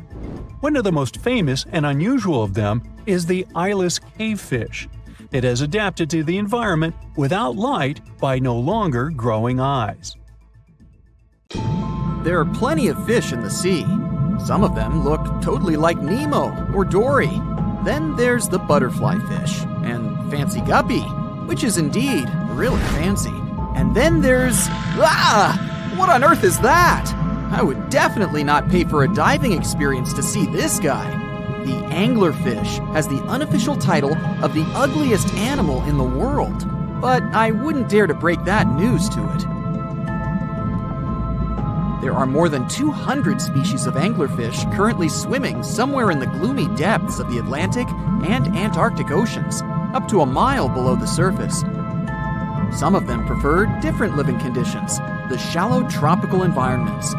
One of the most famous and unusual of them is the eyeless cavefish. It has adapted to the environment without light by no longer growing eyes. There are plenty of fish in the sea. Some of them look totally like Nemo or Dory. Then there's the butterfly fish and fancy guppy, which is indeed really fancy. And then there's… What on earth is that? I would definitely not pay for a diving experience to see this guy. The anglerfish has the unofficial title of the ugliest animal in the world, but I wouldn't dare to break that news to it. There are more than 200 species of anglerfish currently swimming somewhere in the gloomy depths of the Atlantic and Antarctic Oceans, up to a mile below the surface. Some of them prefer different living conditions, the shallow tropical environments.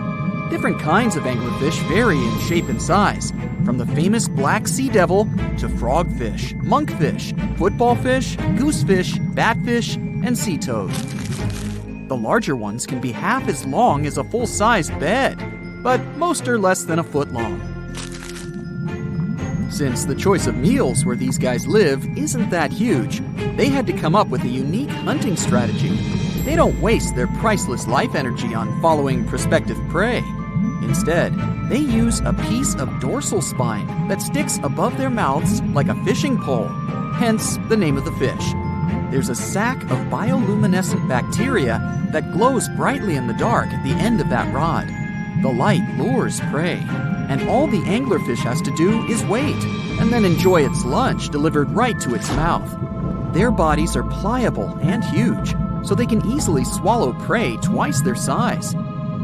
Different kinds of anglerfish vary in shape and size, from the famous black sea devil to frogfish, monkfish, footballfish, goosefish, batfish, and sea toad. The larger ones can be half as long as a full-sized bed, but most are less than a foot long. Since the choice of meals where these guys live isn't that huge, they had to come up with a unique hunting strategy. They don't waste their priceless life energy on following prospective prey. Instead, they use a piece of dorsal spine that sticks above their mouths like a fishing pole, hence the name of the fish. There's a sac of bioluminescent bacteria that glows brightly in the dark at the end of that rod. The light lures prey, and all the anglerfish has to do is wait, and then enjoy its lunch delivered right to its mouth. Their bodies are pliable and huge, so they can easily swallow prey twice their size.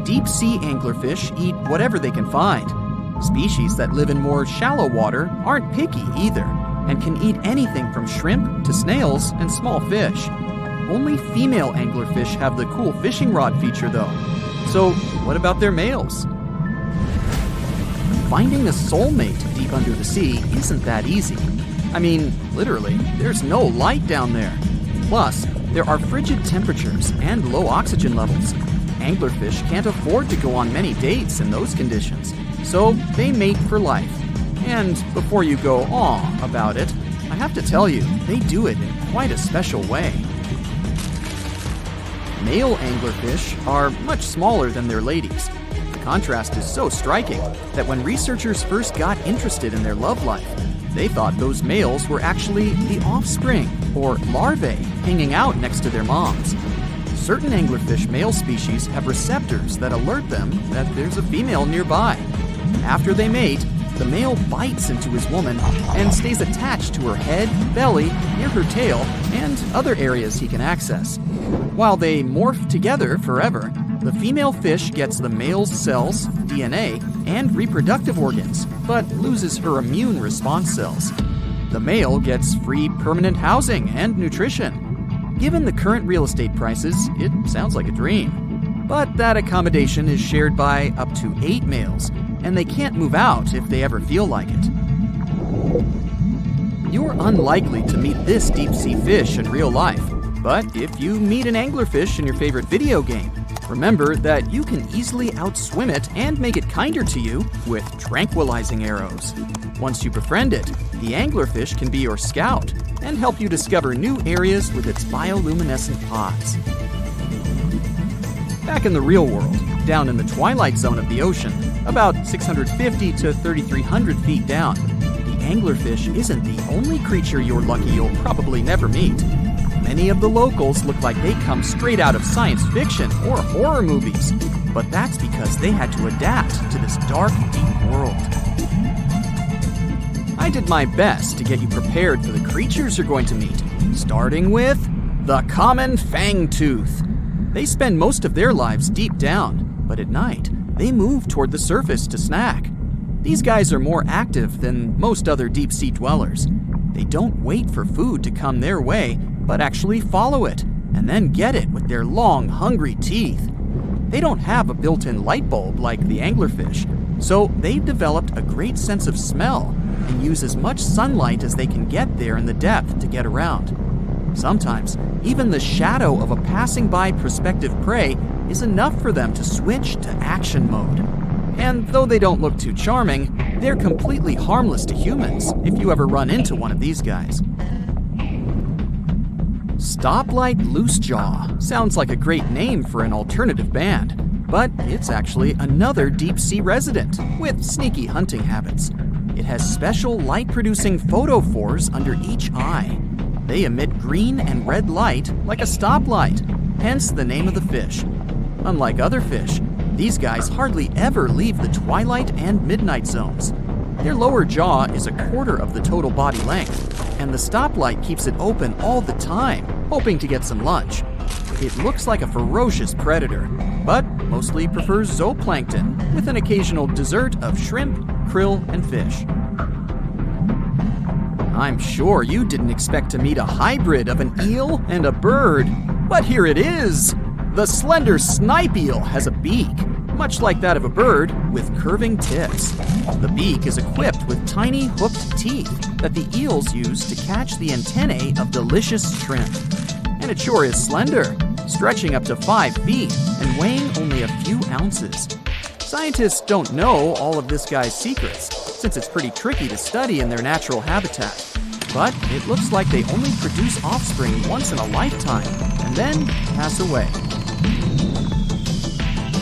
Deep-sea anglerfish eat whatever they can find. Species that live in more shallow water aren't picky either, and can eat anything from shrimp to snails and small fish. Only female anglerfish have the cool fishing rod feature though. So what about their males? Finding a soulmate deep under the sea isn't that easy. I mean, literally, there's no light down there. Plus, there are frigid temperatures and low oxygen levels. Anglerfish can't afford to go on many dates in those conditions, so they mate for life. And before you go aw about it, I have to tell you, they do it in quite a special way. Male anglerfish are much smaller than their ladies. contrast is so striking that when researchers first got interested in their love life, they thought those males were actually the offspring, or larvae, hanging out next to their moms. Certain anglerfish male species have receptors that alert them that there's a female nearby. After they mate, the male bites into his woman and stays attached to her head, belly, near her tail, and other areas he can access. While they morph together forever, the female fish gets the male's cells, DNA, and reproductive organs, but loses her immune response cells. The male gets free permanent housing and nutrition. Given the current real estate prices, it sounds like a dream. But that accommodation is shared by up to 8 males, and they can't move out if they ever feel like it. You're unlikely to meet this deep-sea fish in real life, but if you meet an anglerfish in your favorite video game, remember that you can easily outswim it and make it kinder to you with tranquilizing arrows. Once you befriend it, the anglerfish can be your scout and help you discover new areas with its bioluminescent pods. Back in the real world, down in the twilight zone of the ocean, about 650 to 3,300 feet down, the anglerfish isn't the only creature you're lucky you'll probably never meet. Many of the locals look like they come straight out of science fiction or horror movies, but that's because they had to adapt to this dark, deep world. I did my best to get you prepared for the creatures you're going to meet, starting with the common fangtooth. They spend most of their lives deep down, but at night, they move toward the surface to snack. These guys are more active than most other deep-sea dwellers. They don't wait for food to come their way, but actually follow it, and then get it with their long, hungry teeth. They don't have a built-in light bulb like the anglerfish, so they've developed a great sense of smell and use as much sunlight as they can get there in the depth to get around. Sometimes, even the shadow of a passing by prospective prey is enough for them to switch to action mode. And though they don't look too charming, they're completely harmless to humans if you ever run into one of these guys. Stoplight Loosejaw sounds like a great name for an alternative band, but it's actually another deep-sea resident with sneaky hunting habits. It has special light-producing photophores under each eye. They emit green and red light like a stoplight, hence the name of the fish. Unlike other fish, these guys hardly ever leave the twilight and midnight zones. Their lower jaw is a quarter of the total body length, and the stoplight keeps it open all the time, hoping to get some lunch. It looks like a ferocious predator, but mostly prefers zooplankton, with an occasional dessert of shrimp, krill, and fish. I'm sure you didn't expect to meet a hybrid of an eel and a bird, but here it is! The slender snipe eel has a beak, much like that of a bird, with curving tips. The beak is equipped with tiny hooked teeth that the eels use to catch the antennae of delicious shrimp. And it sure is slender, stretching up to 5 feet and weighing only a few ounces. Scientists don't know all of this guy's secrets, since it's pretty tricky to study in their natural habitat. But it looks like they only produce offspring once in a lifetime, and then pass away.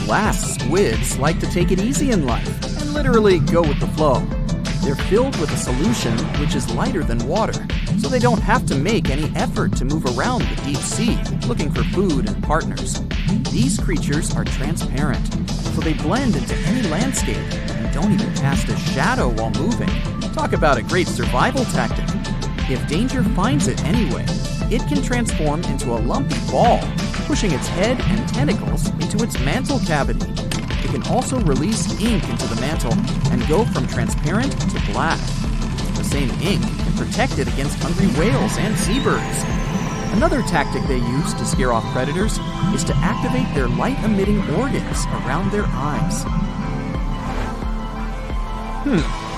Glass squids like to take it easy in life and literally go with the flow. They're filled with a solution which is lighter than water, so they don't have to make any effort to move around the deep sea looking for food and partners. These creatures are transparent, so they blend into any landscape and don't even cast a shadow while moving. Talk about a great survival tactic. If danger finds it anyway, it can transform into a lumpy ball, pushing its head and tentacles into its mantle cavity. It can also release ink into the mantle and go from transparent to black. The same ink can protect it against hungry whales and seabirds. Another tactic they use to scare off predators is to activate their light-emitting organs around their eyes.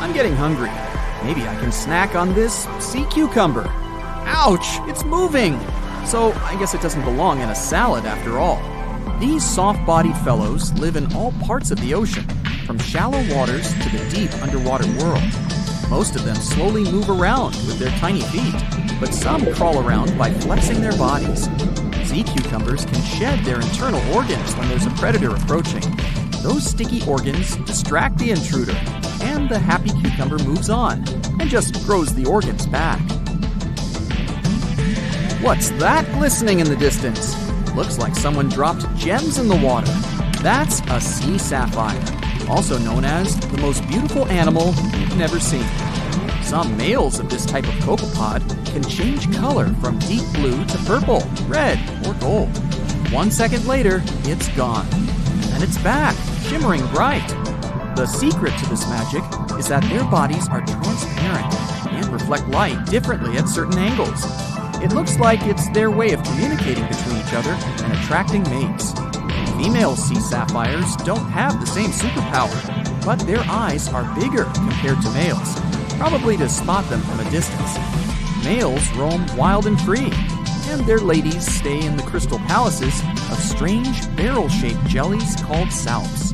I'm getting hungry. Maybe I can snack on this sea cucumber. Ouch, it's moving! So I guess it doesn't belong in a salad after all. These soft-bodied fellows live in all parts of the ocean, from shallow waters to the deep underwater world. Most of them slowly move around with their tiny feet, but some crawl around by flexing their bodies. Sea cucumbers can shed their internal organs when there's a predator approaching. Those sticky organs distract the intruder, and the happy cucumber moves on and just grows the organs back. What's that glistening in the distance? Looks like someone dropped gems in the water. That's a sea sapphire, also known as the most beautiful animal you've never seen. Some males of this type of copepod can change color from deep blue to purple, red, or gold. 1 second later, it's gone. And it's back, shimmering bright. The secret to this magic is that their bodies are transparent and reflect light differently at certain angles. It looks like it's their way of communicating between each other and attracting mates. Female sea sapphires don't have the same superpower, but their eyes are bigger compared to males, probably to spot them from a distance. Males roam wild and free, and their ladies stay in the crystal palaces of strange barrel-shaped jellies called salps.